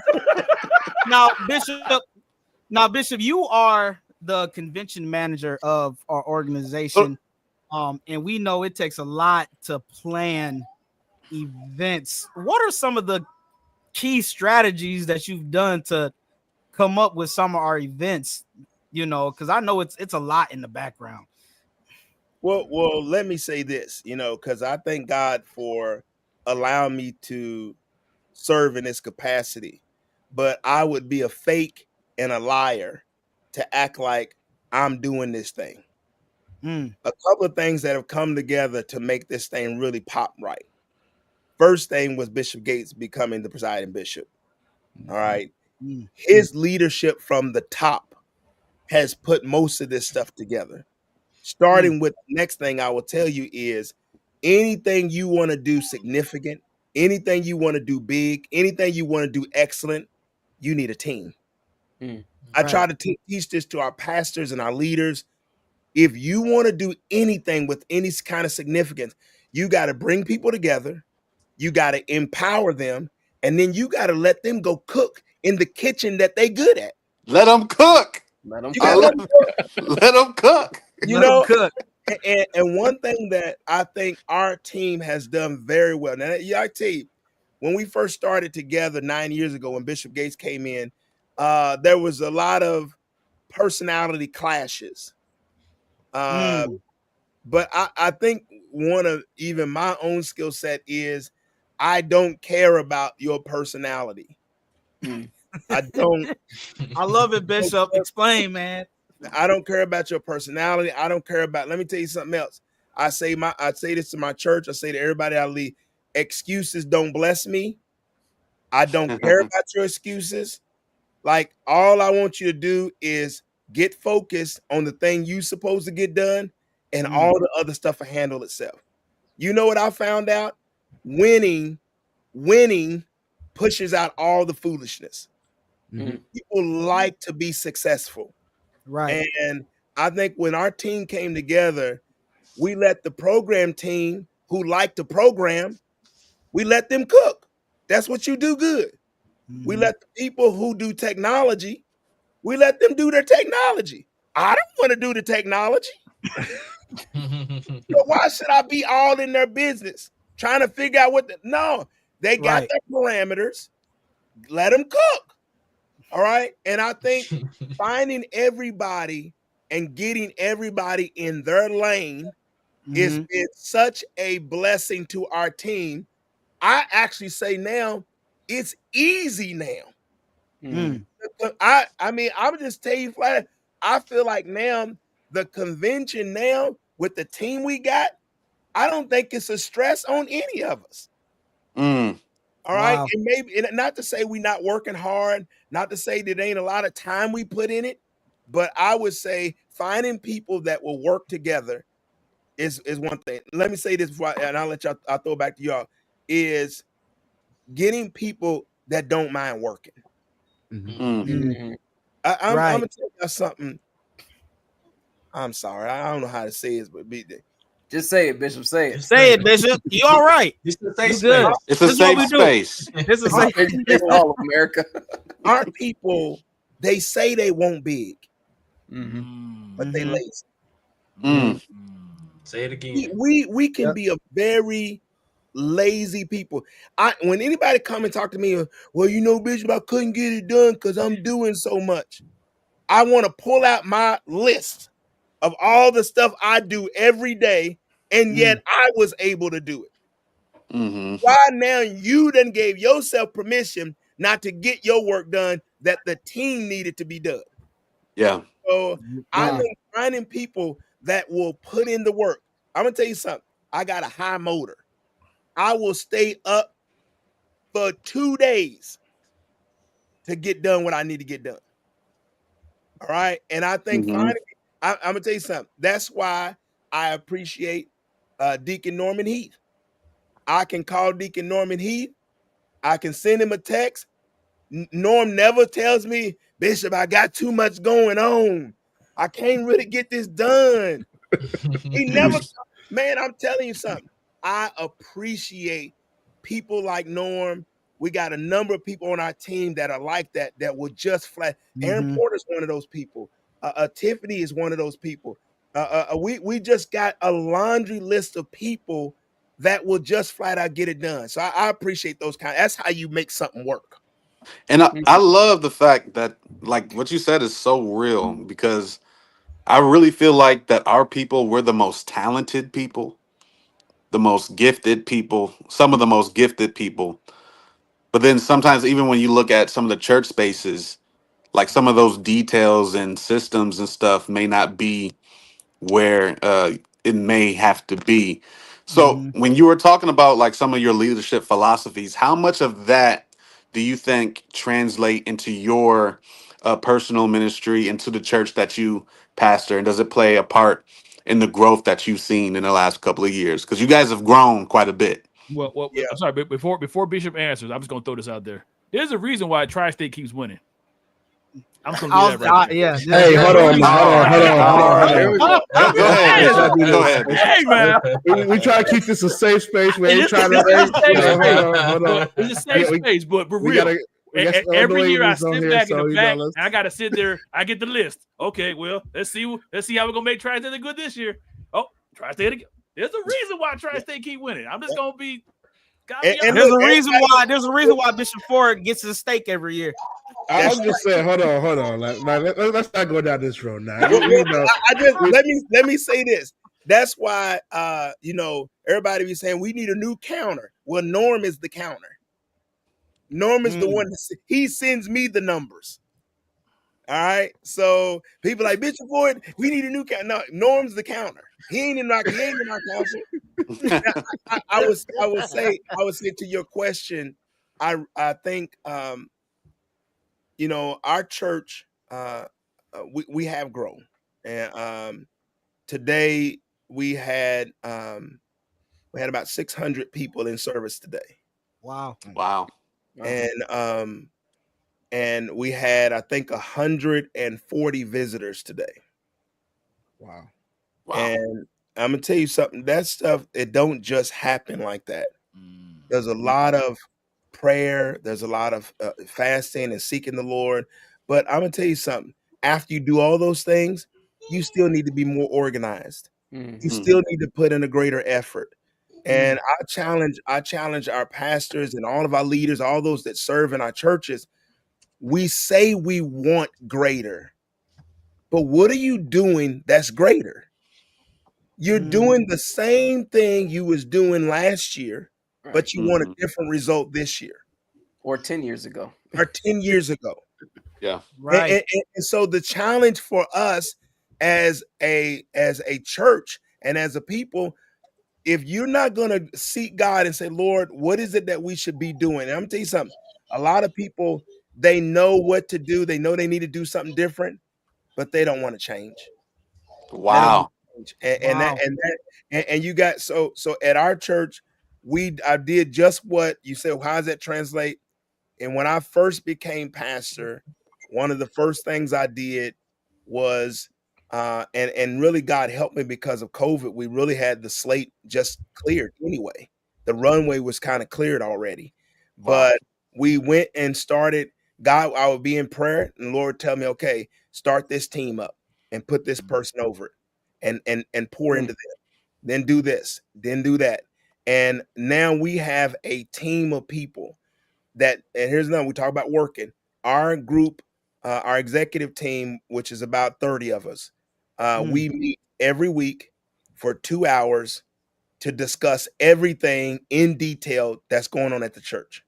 Now, Bishop, you are the convention manager of our organization. And we know it takes a lot to plan events. What are some of the key strategies that you've done to come up with some of our events? You know, because I know it's a lot in the background. Well, let me say this, you know, because I thank God for allowing me to serve in this capacity. But I would be a fake and a liar to act like I'm doing this thing. A couple of things that have come together to make this thing really pop right. First thing was Bishop Gates becoming the presiding bishop. All right. His leadership from the top has put most of this stuff together. Starting with the next thing I will tell you is anything you want to do significant, anything you want to do big, anything you want to do excellent, you need a team. I try to teach this to our pastors and our leaders. If you want to do anything with any kind of significance, you got to bring people together. You got to empower them. And then you got to let them go cook in the kitchen that they good at. Let them cook. Let them cook. Let them cook. You know, and one thing that I think our team has done very well. Now, I tell you, when we first started together 9 years ago, when Bishop Gates came in, there was a lot of personality clashes. But I think one of even my own skill set is I don't care about your personality. I don't. I love it, Bishop. Explain, man. I don't care about your personality. I don't care about. Let me tell you something else. I say this to my church. I say to everybody I lead, excuses don't bless me. I don't care about your excuses. Like, all I want you to do is get focused on the thing you supposed to get done, and all the other stuff will handle itself. You know what I found out? Winning pushes out all the foolishness. Mm-hmm. People like to be successful. Right. And I think when our team came together, we let the program team who like to program, we let them cook. That's what you do good. Mm-hmm. We let the people who do technology, we let them do their technology. I don't want to do the technology. So why should I be all in their business trying to figure out no, they got their parameters. Let them cook. All right. And I think finding everybody and getting everybody in their lane is such a blessing to our team. I actually say now it's easy now. I mean, I would just tell you flat, I feel like now the convention now with the team we got, I don't think it's a stress on any of us. All right. And maybe, and not to say we're not working hard, not to say that ain't a lot of time we put in it, but I would say finding people that will work together is one thing. Let me say this before, and I'll throw it back to y'all, is getting people that don't mind working. I'm gonna tell you something. I'm sorry, I don't know how to say this, but just say it, Bishop. Say it. Say it, Bishop. You all right? It's a safe space. It's a safe space. This is safe space. All of America. Our people, they say they want big, but they lazy. Say it again. We can be a very lazy people. When anybody come and talk to me, well, you know, Bishop, I couldn't get it done because I'm doing so much. I want to pull out my list of all the stuff I do every day, and yet I was able to do it. Why now you done gave yourself permission not to get your work done that the team needed to be done? Yeah. So I think finding people that will put in the work. I'm gonna tell you something. I got a high motor. I will stay up for 2 days to get done what I need to get done. All right. And I think finally, I'm gonna tell you something. That's why I appreciate Deacon Norman Heath. I can call Deacon Norman Heath. I can send him a text. Norm never tells me, Bishop, I got too much going on. I can't really get this done. He never, man, I'm telling you something. I appreciate people like Norm. We got a number of people on our team that are like that will just flat. Aaron Porter's one of those people. Tiffany is one of those people. We just got a laundry list of people that will just flat out get it done. So I appreciate those kind. That's how you make something work. And I love the fact that, like, what you said is so real, because I really feel like that our people, we're the most talented people, the most gifted people, some of the most gifted people. But then sometimes, even when you look at some of the church spaces, like some of those details and systems and stuff may not be where it may have to be. So when you were talking about like some of your leadership philosophies, how much of that do you think translate into your personal ministry, into the church that you pastor, and does it play a part in the growth that you've seen in the last couple of years? Because you guys have grown quite a bit. Well, yeah. I'm sorry, but before Bishop answers, I'm just going to throw this out there. There's a reason why Tri-State keeps winning. I'm just going to do that right there. Yeah. Hey, hold on. Go ahead. Hey, man. We try to keep this a safe space. We ain't trying to. Hold on. It's a safe space, but for real. Every year I sit back in the back, and I got to sit there. I get the list. Okay, well, let's see how we're gonna make Tri-State good this year. Oh, Tri-State again. There's a reason why Tri-State keep winning. I'm just gonna be. And there's a reason why Bishop Ford gets his steak every year. I'm just saying. Hold on. Let's not go down this road now. Let me say this. That's why everybody be saying we need a new counter. Well, Norm is the counter. Norm is the one. He sends me the numbers. All right. So people like Bishop Ford, we need a new counter. No, Norm's the counter. He ain't in our council. I would say to your question, I think our church we have grown, and today we had about 600 people in service today. Wow. And we had, I think, 140 visitors today. Wow. And I'm gonna tell you something. That stuff, it don't just happen like that. There's a lot of prayer. There's a lot of fasting and seeking the Lord. But I'm gonna tell you something. After you do all those things, you still need to be more organized. You still need to put in a greater effort. And I challenge our pastors and all of our leaders, all those that serve in our churches. We say we want greater, but what are you doing that's greater? You're doing the same thing you was doing last year, but you want a different result this year. Or 10 years ago. Or 10 years ago. Yeah. Right. And so the challenge for us as a church and as a people, if you're not going to seek God and say, Lord, what is it that we should be doing? And I'm going to tell you something. A lot of people, they know what to do. They know they need to do something different, but they don't want to change. Wow. And you got, so at our church, I did just what you said. How does that translate? And when I first became pastor, one of the first things I did was, and really God helped me because of COVID. We really had the slate just cleared anyway. The runway was kind of cleared already, but we went and started. God, I would be in prayer, and the Lord would tell me, okay, start this team up and put this person over it, and pour into them. Then do this, then do that, and now we have a team of people. And here's another, we talk about working. Our group, our executive team, which is about 30 of us, we meet every week for 2 hours to discuss everything in detail that's going on at the church.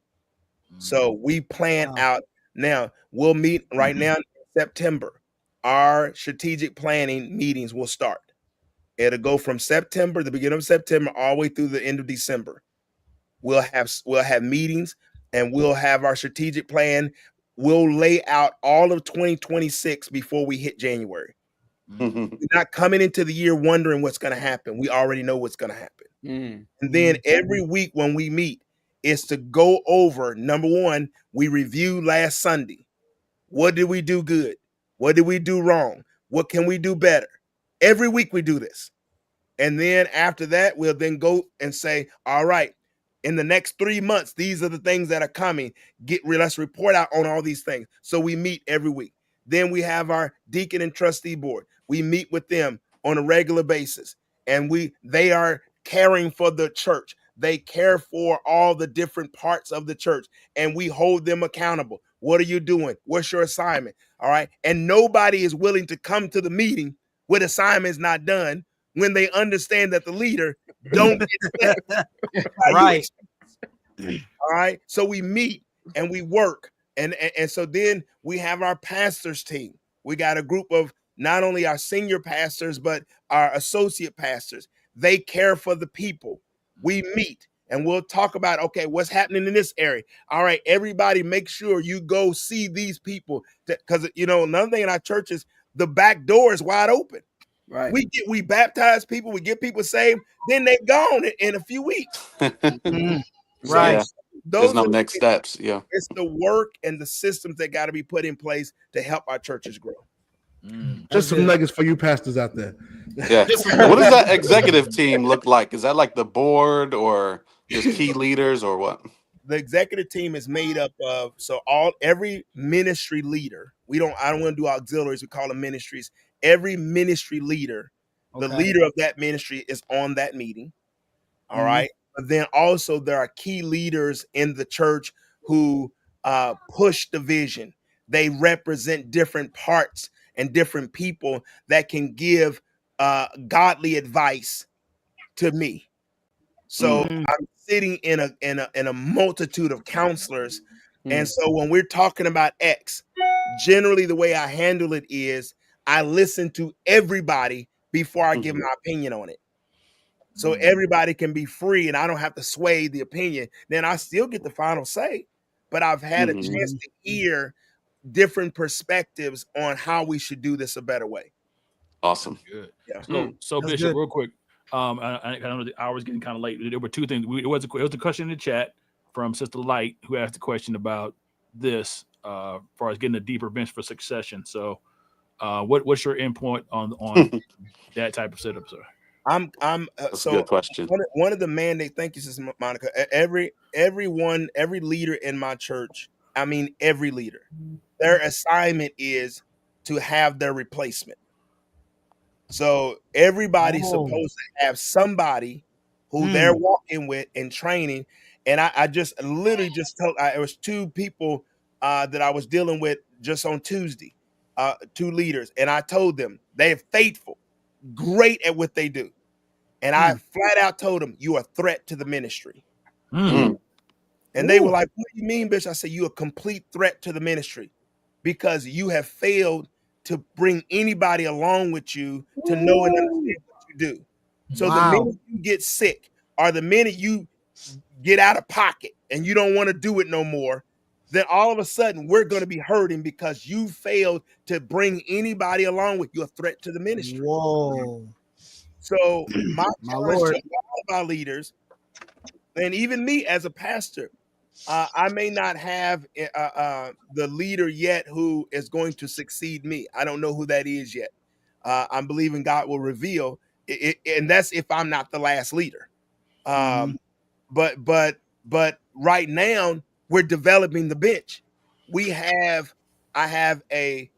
So we plan out. Now, we'll meet right now in September. Our strategic planning meetings will start. It'll go from September, the beginning of September, all the way through the end of December. We'll have meetings, and we'll have our strategic plan. We'll lay out all of 2026 before we hit January. We're not coming into the year wondering what's going to happen. We already know what's going to happen. And then every week when we meet is to go over, number one, we reviewed last Sunday. What did we do good? What did we do wrong? What can we do better? Every week we do this. And then after that, we'll then go and say, all right, in the next 3 months, these are the things that are coming. Let's report out on all these things. So we meet every week. Then we have our deacon and trustee board. We meet with them on a regular basis, and they are caring for the church. They care for all the different parts of the church, and we hold them accountable. What are you doing? What's your assignment? All right. And nobody is willing to come to the meeting with assignments not done when they understand that the leader don't get right. All right. So we meet and we work. And so then we have our pastors team. We got a group of not only our senior pastors, but our associate pastors. They care for the people. We meet and we'll talk about, okay, what's happening in this area. All right, everybody make sure you go see these people. Because, another thing in our church is the back door is wide open. Right. We baptize people, we get people saved, then they're gone in a few weeks. Right. There's no next steps. Yeah. It's the work and the systems that got to be put in place to help our churches grow. Just some nuggets for you pastors out there. Yeah. What does that executive team look like? Is that like the board or just key leaders or what? The executive team is made up of every ministry leader. I don't want to do auxiliaries. We call them ministries. Every ministry leader, the leader of that ministry is on that meeting. All right. But then also there are key leaders in the church who push the vision. They represent different parts and different people that can give godly advice to me. So I'm sitting in a multitude of counselors. And so when we're talking about X, generally the way I handle it is I listen to everybody before I give my opinion on it. So everybody can be free and I don't have to sway the opinion. Then I still get the final say, but I've had a chance to hear different perspectives on how we should do this a better way. Awesome. Good. Yeah. So Bishop, real quick. I know the hour is getting kind of late. There were two things. It was a question in the chat from Sister Light, who asked a question about this, as far as getting a deeper bench for succession. So, what's your input on that type of setup, sir? That's a good question. One of the mandates. Thank you, Sister Monica. Every leader in my church. I mean, every leader, their assignment is to have their replacement. So everybody's supposed to have somebody who they're walking with and training. And I just literally just told, it was two people that I was dealing with just on Tuesday, 2 leaders. And I told them they're faithful, great at what they do. And I flat out told them, you are a threat to the ministry. And they were like, what do you mean, Bishop? I said, you're a complete threat to the ministry because you have failed to bring anybody along with you to know and understand what you do. So the minute you get sick or the minute you get out of pocket and you don't want to do it no more, then all of a sudden we're going to be hurting because you failed to bring anybody along with you, a threat to the ministry. Whoa. So my challenge to all of our leaders, and even me as a pastor, I may not have the leader yet who is going to succeed me. I don't know who that is yet. I'm believing God will reveal it, and that's if I'm not the last leader. But right now we're developing the bench. I have a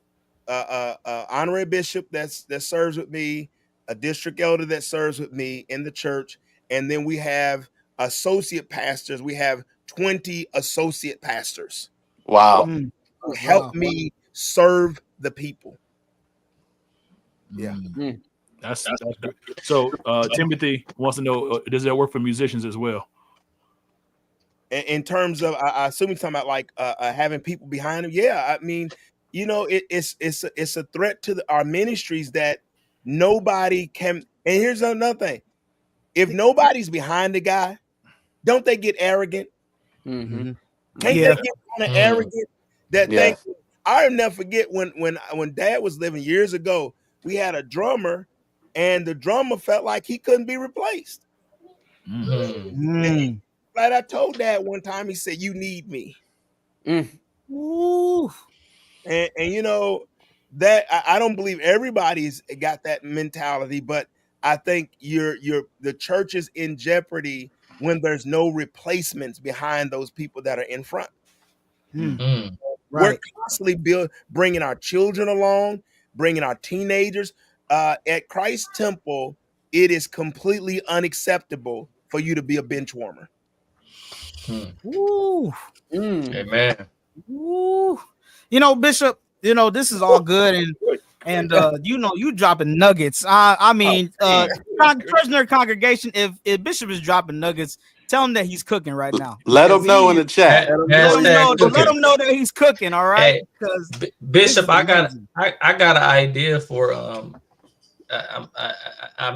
honorary bishop that serves with me, a district elder that serves with me in the church, and then we have associate pastors. We have 20 associate pastors. Wow. Who help me serve the people. Yeah. That's good. So Timothy wants to know, does that work for musicians as well? In terms of, I assume you're talking about like having people behind them. Yeah, I mean, you know, it's a threat to our ministries that nobody can. And here's another thing: if nobody's behind the guy, don't they get arrogant? Can't they get kind of arrogant? I'll never forget when Dad was living years ago. We had a drummer, and the drummer felt like he couldn't be replaced. But I told Dad one time, he said, "You need me." And you know that I don't believe everybody's got that mentality, but I think the church is in jeopardy when there's no replacements behind those people that are in front. We're constantly bringing our children along, bringing our teenagers. At Christ Temple, it is completely unacceptable for you to be a bench warmer. Amen. You know, Bishop, you know, this is all good and you know, you dropping nuggets. I mean, Treasurer congregation, if Bishop is dropping nuggets, tell him that he's cooking right now. Let him know in the chat. Let him know that he's cooking. All right, because Bishop, I got an idea for I'm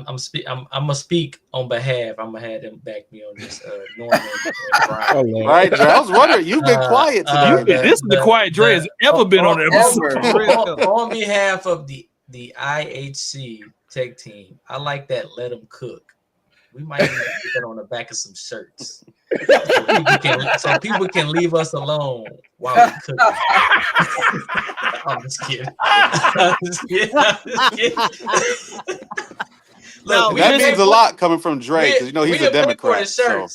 gonna speak on behalf. I'm gonna have them back me on this. Norman and Brian. All right, Dre, I was wondering, you've been quiet today. This is the quiet Dre has ever been on the episode. On behalf of the IHC tech team, I like that. Let them cook. We might need to put that on the back of some shirts, so people can leave us alone while we cook. I'm just kidding. Look, that means a lot coming from Dre because you know he's a Democrat. So.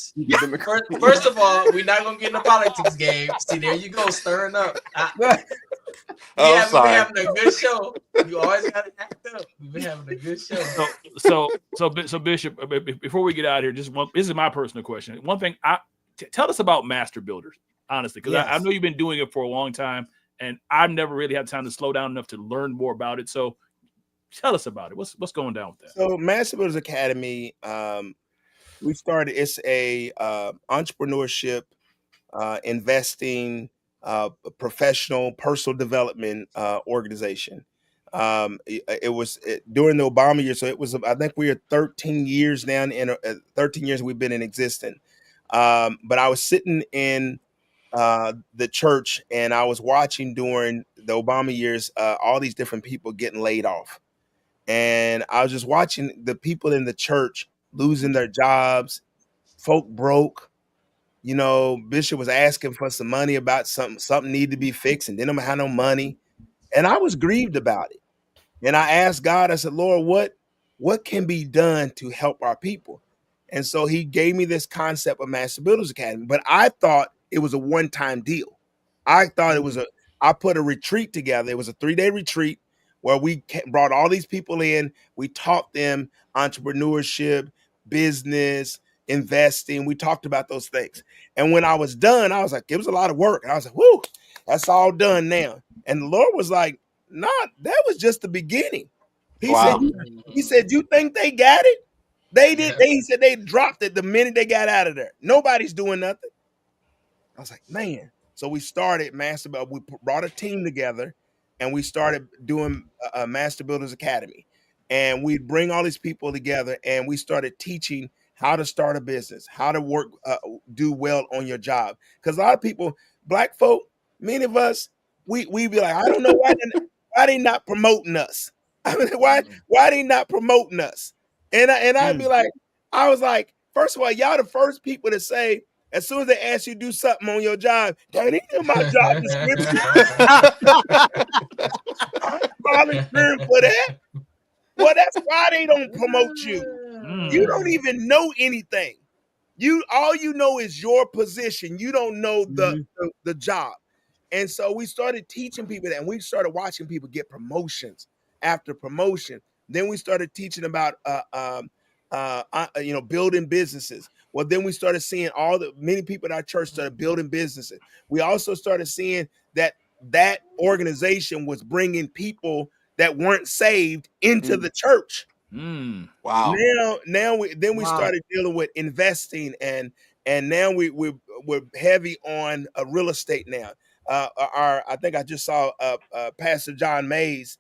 First of all, we're not gonna get in the politics game. See, there you go, stirring up. We're having a good show. You always gotta act up. We've been having a good show. So Bishop, before we get out of here, this is my personal question. One thing, tell us about Master Builders, honestly, because I know you've been doing it for a long time, and I've never really had time to slow down enough to learn more about it. So tell us about it. What's going down with that? So Master Builders Academy, we started. It's a entrepreneurship, investing, professional, personal development organization. It was during the Obama years, so it was. I think we are 13 years now. In 13 years we've been in existence. But I was sitting in the church, and I was watching during the Obama years all these different people getting laid off. And I was just watching the people in the church losing their jobs, folk broke, you know, Bishop was asking for some money about something needed to be fixed, and didn't have no money. And I was grieved about it. And I asked God, I said, Lord, what can be done to help our people? And so he gave me this concept of Master Builders Academy, but I thought it was a one-time deal. I thought I put a retreat together. It was a 3-day retreat where we brought all these people in. We taught them entrepreneurship, business, investing. We talked about those things. And when I was done, I was like, it was a lot of work. And I was like, whoo, that's all done now. And the Lord was like, nah, that was just the beginning. He said, you think they got it? They did. He said they dropped it the minute they got out of there. Nobody's doing nothing. I was like, man. So we started Master. We brought a team together, and we started doing a Master Builders Academy. And we bring all these people together, and we started teaching how to start a business, how to work, do well on your job. Because a lot of people, black folk, many of us, we be like, I don't know why they not promoting us. I mean, why they not promoting us? And I'd be like, I was like, first of all, y'all the first people to say, as soon as they ask you to do something on your job, that ain't my job description. I'm volunteering for that. Well, that's why they don't promote you. You don't even know anything. All you know is your position. You don't know the job. And so we started teaching people that, and we started watching people get promotions after promotion. Then we started teaching about building businesses. Well, then we started seeing many people at our church started building businesses. We also started seeing that organization was bringing people that weren't saved into the church. Wow. Now we started dealing with investing, and now we're heavy on real estate now. I think I just saw Pastor John Mays.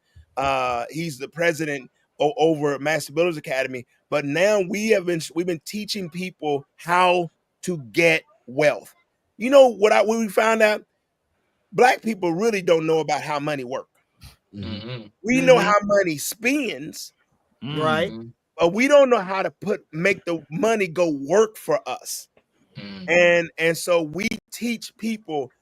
He's the president over Master Builders Academy. But now we've been teaching people how to get wealth. You know what we found out? Black people really don't know about how money works. We know how money spends, right? But we don't know how to make the money go work for us. And so we teach people.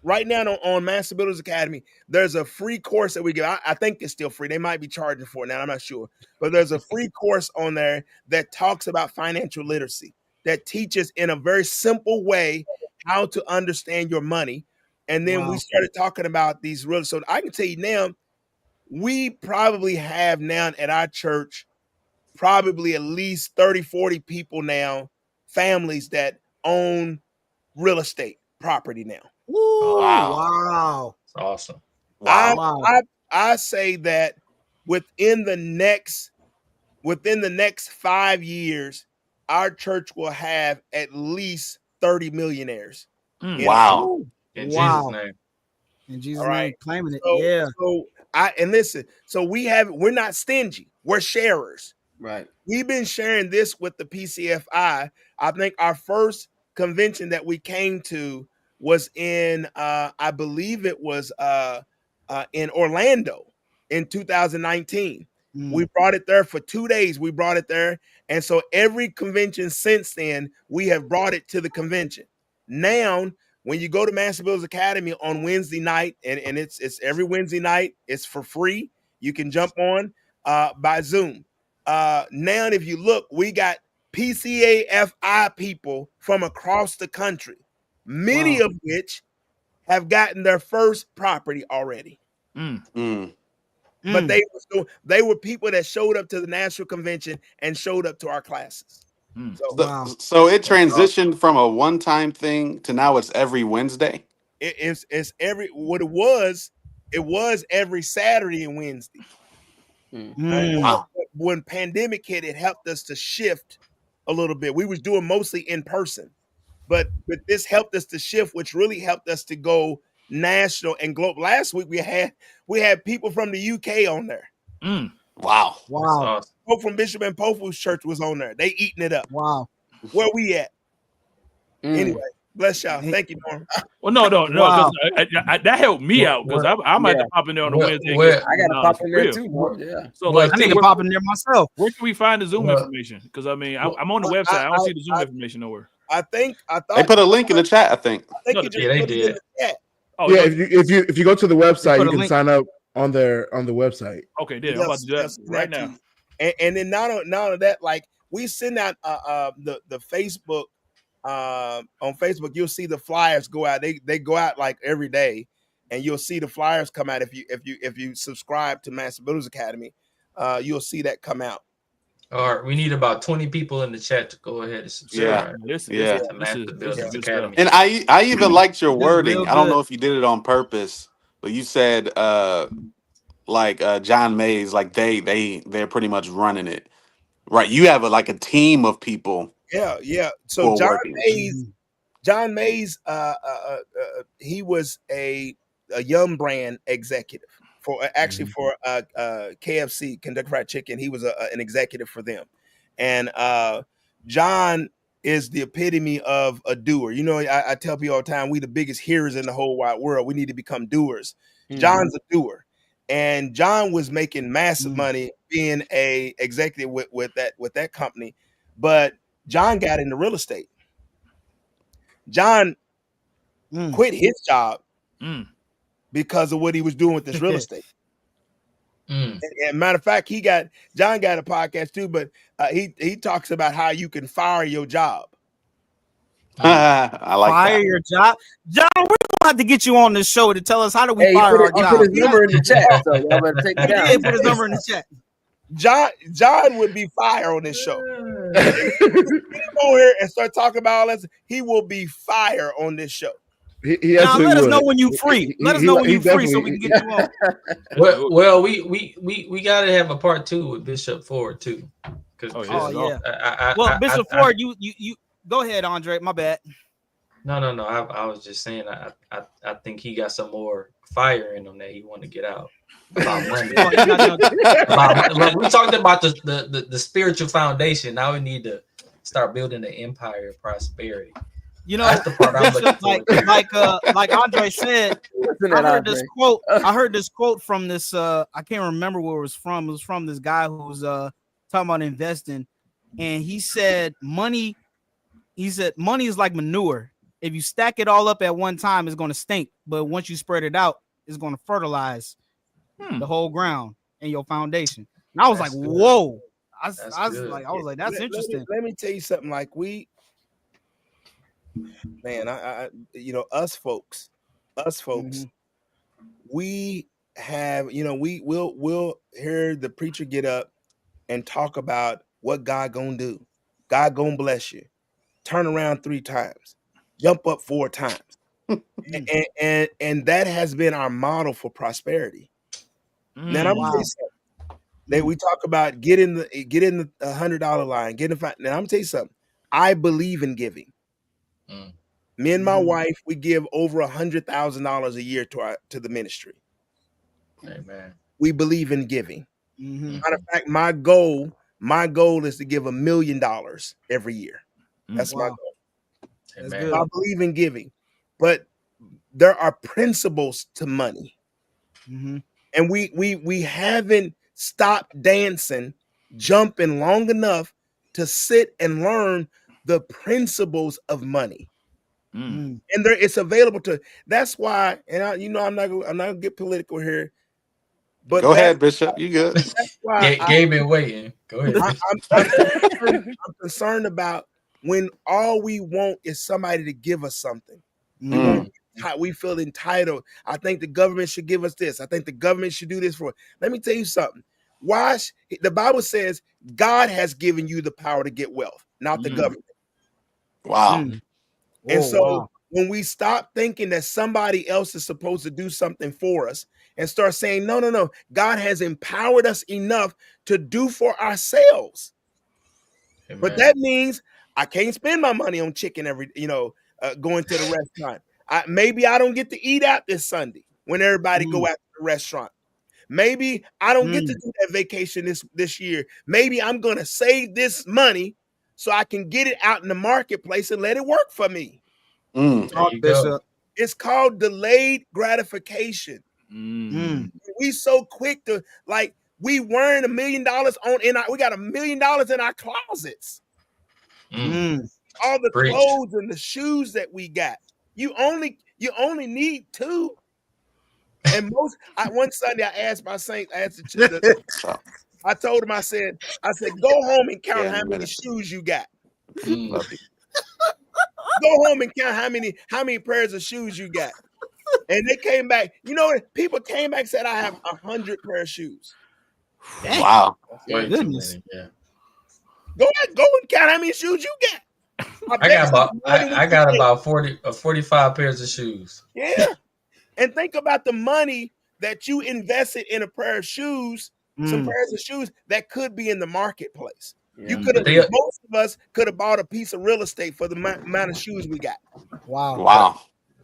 Right now on Master Builders Academy, there's a free course that we give. I think it's still free. They might be charging for it now. I'm not sure. But there's a free course on there that talks about financial literacy, that teaches in a very simple way how to understand your money. And then we started talking about these real. So I can tell you now, we probably have now at our church, probably at least 30, 40 people now, families that own real estate property now. Ooh, wow. That's awesome. I say that within the next 5 years, our church will have at least 30 millionaires. Wow. In Jesus' name. In Jesus' name, claiming it. So we're not stingy. We're sharers. Right. We've been sharing this with the PCFI. I think our first convention that we came to was in I believe it was in Orlando in 2019. We brought it there for 2 days. We brought it there. And so every convention since then, we have brought it to the convention. Now, when you go to Master Builders Academy on Wednesday night, and it's every Wednesday night, it's for free. You can jump on by Zoom. Now, if you look, we got PCAFI people from across the country, many of which have gotten their first property already. But they were people that showed up to the national convention and showed up to our classes. So it transitioned from a one-time thing to now it's every Wednesday. It's every what it was every Saturday and Wednesday. When pandemic hit, it helped us to shift a little bit. We was doing mostly in person, but this helped us to shift, which really helped us to go national and global. Last week we had people from the UK on there. Wow. Folk from Bishop and Pofu's church was on there. They eating it up. Wow. Where we at? Anyway, bless y'all. Thank you, Norm. Well, no. That helped me out because I might have to pop in there on the Wednesday. I got to pop in there too, bro. Yeah. So like, I need to pop in there myself. Where can we find the Zoom information? Because I mean, I'm on the website. I don't see the Zoom information nowhere. I thought they put a link in the chat. I think you just put it in the chat. Oh, yeah, if you go to the website, you can sign up on the website. Okay, then I'm about to do that right now. And then not only that, like we send out the Facebook on Facebook, you'll see the flyers go out. They go out like every day, and you'll see the flyers come out if you subscribe to Master Builders Academy. You'll see that come out. All right, we need about 20 people in the chat to go ahead and subscribe. This is Master Builders Academy. And I even liked your wording. I don't know if you did it on purpose, but you said John Mays, like they're pretty much running it, right? You have a team of people. Yeah. So John Mays, he was a Yum Brand executive for KFC, Kentucky Fried Chicken. He was an executive for them, and John is the epitome of a doer. You know, I tell people all the time, we the biggest hearers in the whole wide world. We need to become doers. John's a doer, and John was making massive money being a executive with that company, but John got into real estate. John quit his job because of what he was doing with this real estate. And matter of fact, John got a podcast too, but he talks about how you can fire your job. I like fire your job. John, we're gonna have to get you on this show to tell us how do we fire our job. Put his number in the chat, so y'all better take it down. Put his number in the chat. John would be fire on this show. If he go here and start talking about all this, he will be fire on this show. Now let us know when you free. Let us know when you free so we can get you on. Well, we gotta have a part 2 with Bishop Ford too. Bishop Ford, you go ahead, Andre. My bad. No. I was just saying I think he got some more fire in him that he wanted to get out. About money. We talked about the spiritual foundation. Now we need to start building the empire of prosperity. You know, that's the part I'm looking for. Like Andre said, I heard this quote from this. I can't remember where it was from. It was from this guy who was talking about investing, and he said money is like manure. If you stack it all up at one time, it's going to stink. But once you spread it out, it's going to fertilize the whole ground and your foundation. And I was like, whoa. I was like, that's interesting. Let me tell you something. Like us folks, we have, we'll hear the preacher get up and talk about what God gonna do. God gonna bless you. Turn around 3 times. Jump up 4 times. and that has been our model for prosperity. Now I'm gonna tell you something. We talk about get in the $100 line, Now I'm gonna tell you something. I believe in giving. Me and my wife, we give over $100,000 a year to the ministry. Amen. We believe in giving. Matter of fact, my goal is to give $1 million every year. That's my goal. I believe in giving, but there are principles to money, and we haven't stopped dancing, jumping long enough to sit and learn the principles of money. And it's available to. That's why, and I'm not gonna get political here. But go ahead, Bishop. You good? That's why Game been waiting. Go ahead. I'm concerned about when all we want is somebody to give us something. We feel entitled. I think the government should give us this. I think the government should do this for us. Let me tell you something. The Bible says God has given you the power to get wealth, not the government. Wow. And so when we stop thinking that somebody else is supposed to do something for us and start saying, no, God has empowered us enough to do for ourselves. Amen. But that means I can't spend my money on chicken going to the restaurant. Maybe I don't get to eat out this Sunday when everybody go out to the restaurant. Maybe I don't get to do that vacation this year. Maybe I'm going to save this money so I can get it out in the marketplace and let it work for me. It's called delayed gratification. We so quick to we wearing $1 million we got $1 million in our closets. all the clothes and the shoes that we got. You only need 2. And one Sunday I asked my saints, I told him, I said, go home and count how many shoes you got. Go home and count how many pairs of shoes you got. And they came back. You know, people came back and said, I have 100 pair of shoes. Dang. Wow. Goodness. Yeah. Go and count how many shoes you got. I got about 45 pairs of shoes. Yeah. And think about the money that you invested in a pair of shoes, some pairs of shoes that could be in the marketplace. Yeah. Most of us could have bought a piece of real estate for the amount of shoes we got. Wow.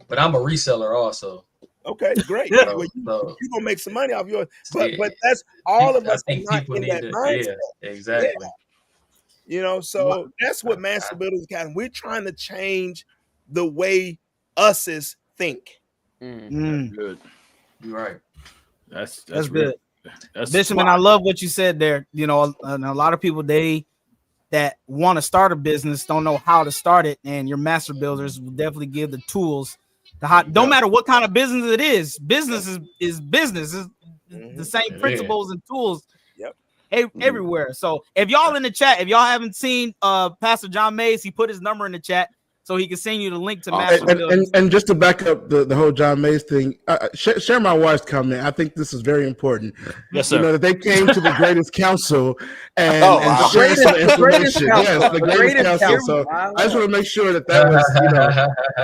But I'm a reseller also. Okay, great. You're gonna make some money off yours. But that's all of us not in that mindset. Yeah, exactly. Yeah. You know, so that's what Master Builders Academy. We're trying to change the way uses think. Good. You're right. That's good. Bishop, and I love what you said there. You know, and a lot of people that want to start a business don't know how to start it, and your Master Builders will definitely give the tools. Don't matter what kind of business it is. Business is business. It's the same principles and tools. Everywhere. So if y'all in the chat, if y'all haven't seen Pastor John Mays, he put his number in the chat so he can send you the link to Master Builders. And just to back up the whole John Mays thing, share my wife's comment. I think this is very important. Yes, sir. You know, that they came to the greatest council and shared some information. Yes, the greatest council. So I just want to make sure that was,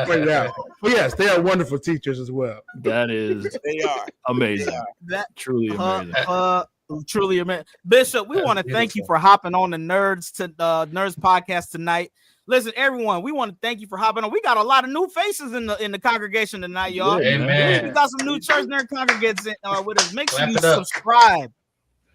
pointed out. But yes, they are wonderful teachers as well. That is amazing. Truly amazing. Truly amazing. Bishop, we want to thank you for hopping on the Nerds podcast tonight. Listen, everyone, we want to thank you for hopping on. We got a lot of new faces in the congregation tonight, y'all. Amen. We got some new church nerd congregants with us. Make sure you subscribe.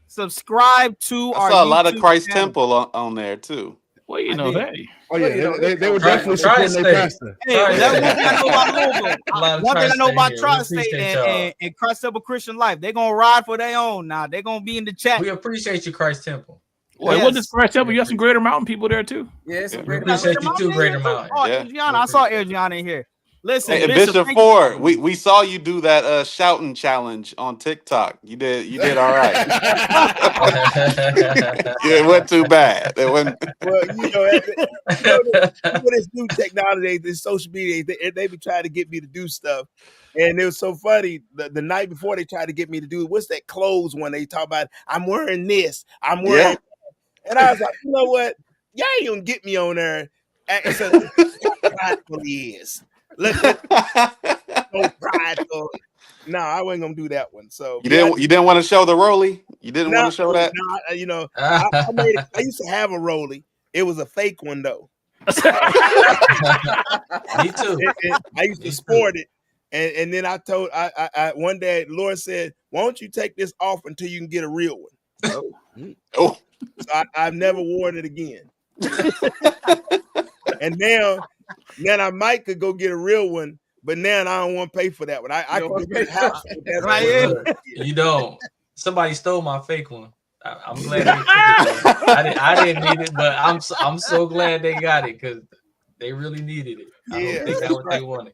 Subscribe to our. I saw a lot of Christ Temple on there too. Well, you know, hey. Oh yeah, they were definitely supporting their pastor. Hey, that's one thing I know about Louisville. One thing I know about Tri-State and Christ Temple Christian Life. They're gonna ride for their own now. They're gonna be in the chat. We appreciate you, Christ Temple. Well, what is Christ Temple? You got some Greater Mountain people there too. Yeah, some Greater Mountain. Appreciate you too, Greater Mountain. Oh, Adriana, I saw Adriana in here. Listen, hey, Bishop Ford, we saw you do that shouting challenge on TikTok. You did all right. It went too bad. It went. Well, this new technology, this social media, they be trying to get me to do stuff, and it was so funny. The night before they tried to get me to do what's that clothes one they talk about? I'm wearing this. I'm wearing, and I was like, you know what? Y'all ain't gonna get me on there. And so prideful is. Look, so prideful. No, I wasn't gonna do that one. So you didn't want to show the Rolly. You didn't want to show that. No, you know, I used to have a Rolly. It was a fake one though. Me too. I used to sport it, and then I told I one day the Lord said, "Why don't you take this off until you can get a real one?" So I've never worn it again. And now I might could go get a real one, but now I don't want to pay for that one. I can get the house. Right. You don't. Somebody stole my fake one. I'm glad they took it. I didn't need it, but I'm so glad they got it because they really needed it. I don't think that's what they wanted.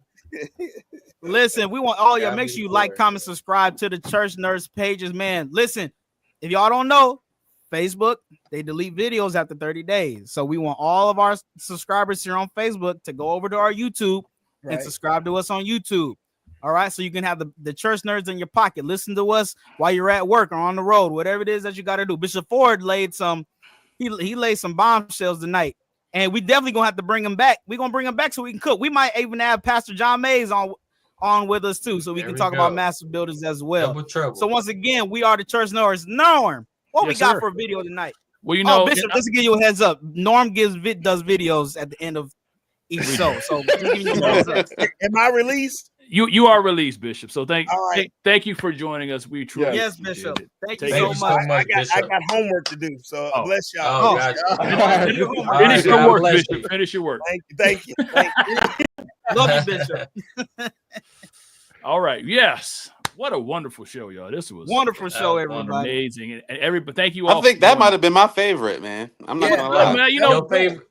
Listen, we want all y'all. Make sure you like, comment, subscribe to the Church Nerds pages, man. Listen, if y'all don't know, Facebook, they delete videos after 30 days. So we want all of our subscribers here on Facebook to go over to our YouTube and subscribe to us on YouTube. All right. So you can have the Church Nerds in your pocket. Listen to us while you're at work or on the road, whatever it is that you got to do. Bishop Ford laid some bombshells tonight. And we definitely gonna have to bring him back. We're gonna bring him back so we can cook. We might even have Pastor John Mays on with us too, so we can talk about Master Builders as well. So once again, we are the Church Nerds. Norm, what we got for a video tonight? Well, you know, Bishop, just to give you a heads up, Norm does videos at the end of each show. So am I released? You are released, Bishop. So thank you for joining us. We truly Bishop. Thank you so much. I got homework to do. So bless y'all. Finish your work, Bishop. Finish your work. Thank you. Love you, Bishop. All right. Yes. What a wonderful show, y'all. This was wonderful show, everybody. Amazing. And everybody, thank you all. I think that might have been my favorite, man. I'm not gonna lie. Man, your favorite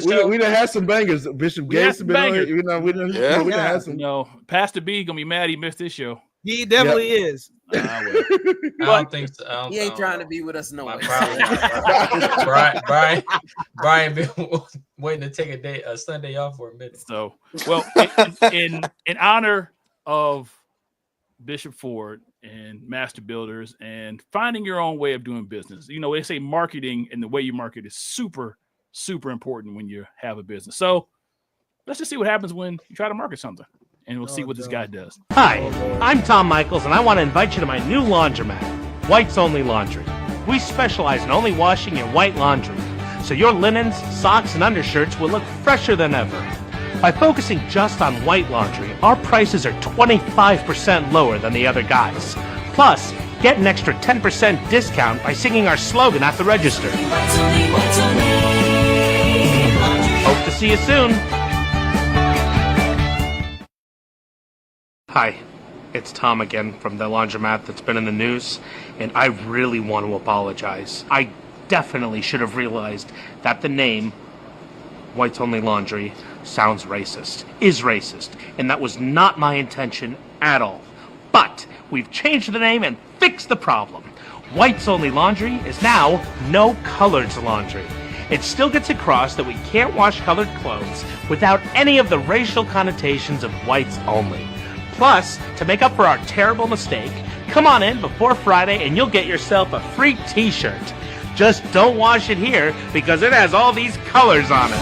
show? We done had some bangers. Bishop Gates been on here. We done had some. Pastor B gonna be mad he missed this show. He definitely is. I don't think so. He ain't trying to be with us no way. Brian been waiting to take a Sunday off for a minute. So, well, in honor of Bishop Ford and Master Builders and finding your own way of doing business, they say marketing and the way you market is super, super important when you have a business. So let's just see what happens when you try to market something. And we'll see what this guy does. Hi, I'm Tom Michaels, and I want to invite you to my new laundromat, White's Only Laundry. We specialize in only washing in white laundry, so your linens, socks, and undershirts will look fresher than ever. By focusing just on white laundry, our prices are 25% lower than the other guys. Plus, get an extra 10% discount by singing our slogan at the register. Hope to see you soon. Hi, it's Tom again from the laundromat that's been in the news, and I really want to apologize. I definitely should have realized that the name, White's Only Laundry, sounds racist, is racist, and that was not my intention at all. But we've changed the name and fixed the problem. White's Only Laundry is now No Coloreds Laundry. It still gets across that we can't wash colored clothes without any of the racial connotations of whites only. Plus, to make up for our terrible mistake, come on in before Friday and you'll get yourself a free t-shirt. Just don't wash it here because it has all these colors on it.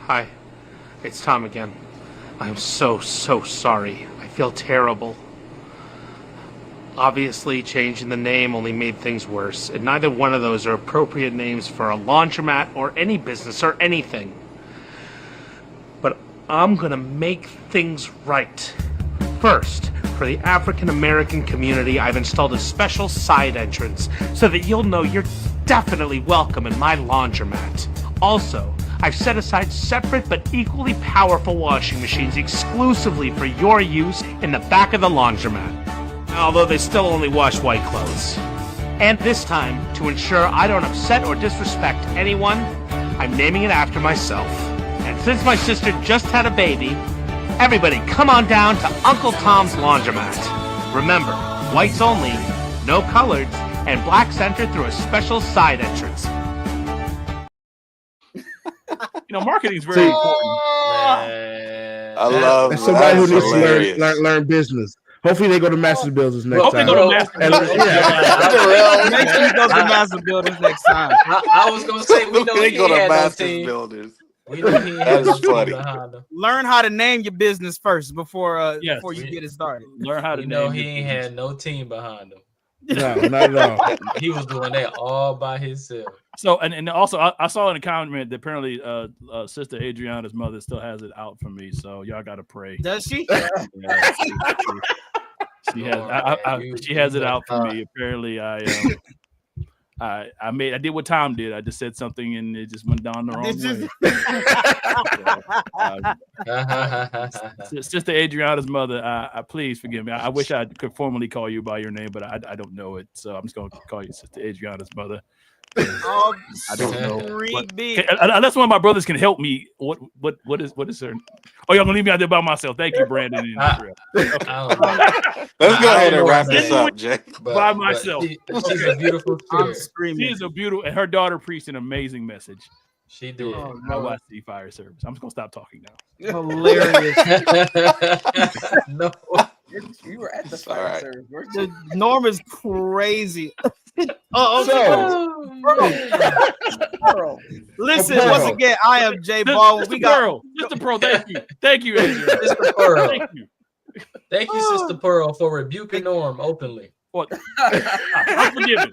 Hi, it's Tom again. I'm so sorry. I feel terrible. Obviously, changing the name only made things worse, and neither one of those are appropriate names for a laundromat or any business or anything. But I'm gonna make things right. First, for the African American community, I've installed a special side entrance so that you'll know you're definitely welcome in my laundromat. Also, I've set aside separate but equally powerful washing machines exclusively for your use in the back of the laundromat. Although they still only wash white clothes. And this time, to ensure I don't upset or disrespect anyone, I'm naming it after myself. And since my sister just had a baby, everybody come on down to Uncle Tom's Laundromat. Remember, whites only, no coloreds, and black center through a special side entrance. Marketing is very important. I love somebody who needs to learn business. Hopefully they go to Master Builders next time. Make sure you go to Master Builders next time. I was gonna say we know he go to had Master no team. Builders. We know he had no team behind him. Learn how to name your business first before you get it started. Learn how to name. He ain't had no team behind him. No, not at all. He was doing that all by himself. So and also I saw in the comment that apparently Sister Adriana's mother still has it out for me. So y'all gotta pray. Does she? Yeah, she has. She has it out for me. Apparently, I did what Tom did. I just said something and it just went down the wrong way. Sister Adriana's mother, please forgive me. I wish I could formally call you by your name, but I don't know it. So I'm just going to call you Sister Adriana's mother. I don't know. Unless one of my brothers can help me. What is her? Oh, y'all gonna leave me out there by myself? Thank you, Brandon. Okay. Let's go ahead and wrap this up, Jay. By myself. She's a beautiful spirit. She is a beautiful, and her daughter preached an amazing message. She did. YC Fire Service. I'm just gonna stop talking now. Hilarious. No. You were at the fire service. The Norm is crazy. Listen, once again, I am Jay Ball. We got Mr. Pearl. Thank you, Mr. Pearl. Thank you, Sister Pearl, for rebuking Norm openly. What? I'm forgiven.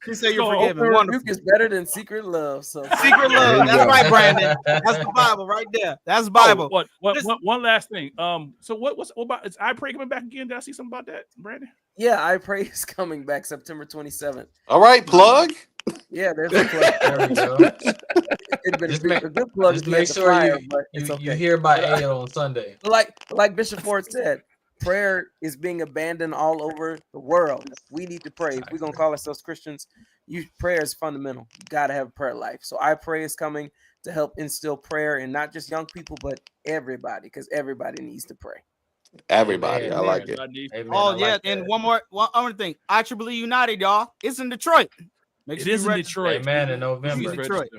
She said you're forgiven. Rebuke is better than secret love. So secret love. That's right, Brandon. That's the Bible right there. That's the Bible. One last thing. So what about is I Pray coming back again? Did I see something about that, Brandon? Yeah, I Pray is coming back September 27th. All right, plug. Yeah, there's a plug. There we go. It'd been a good plug. Just make sure flyer, but you hear about Ed on Sunday. Like Bishop Ford said, prayer is being abandoned all over the world. We need to pray. If we're gonna call ourselves Christians, prayer is fundamental. You gotta have a prayer life. So I Pray is coming to help instill prayer in not just young people, but everybody, because everybody needs to pray. Everybody, I like it. Oh yeah, and one other thing. IEEE United, y'all. It's in Detroit. It is in Detroit. Hey, man, in November. Detroit.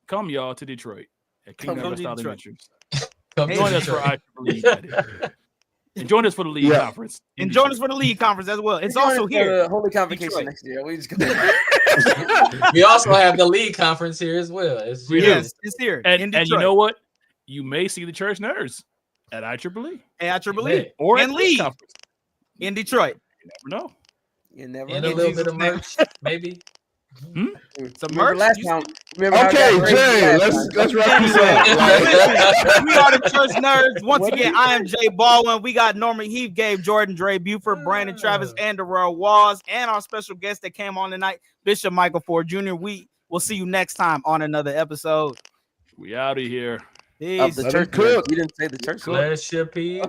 Come y'all to Detroit at King Edward Adventures. Come join us for IEEE United. And join us for the league conference. And join us for the league conference as well. It's also here. The Holy Convocation next year. We just we also have the league conference here as well. It's here. And you know what? You may see the church nerds at IEEE. At IEEE. Or and at league conference. In Detroit. You never know. You never and know. A little bit of merch, maybe. Some merch. Last time. Okay, Jay, let's wrap this up. We are the church nerds. Once again, I am Jay Baldwin. We got Norman Heath, Gabe Jordan, Dre Buford, Brandon Travis, and Darrell Walls, and our special guest that came on tonight, Bishop Michael Ford Jr. We will see you next time on another episode. We out of here. Of the church. You didn't say the church. Bless your people.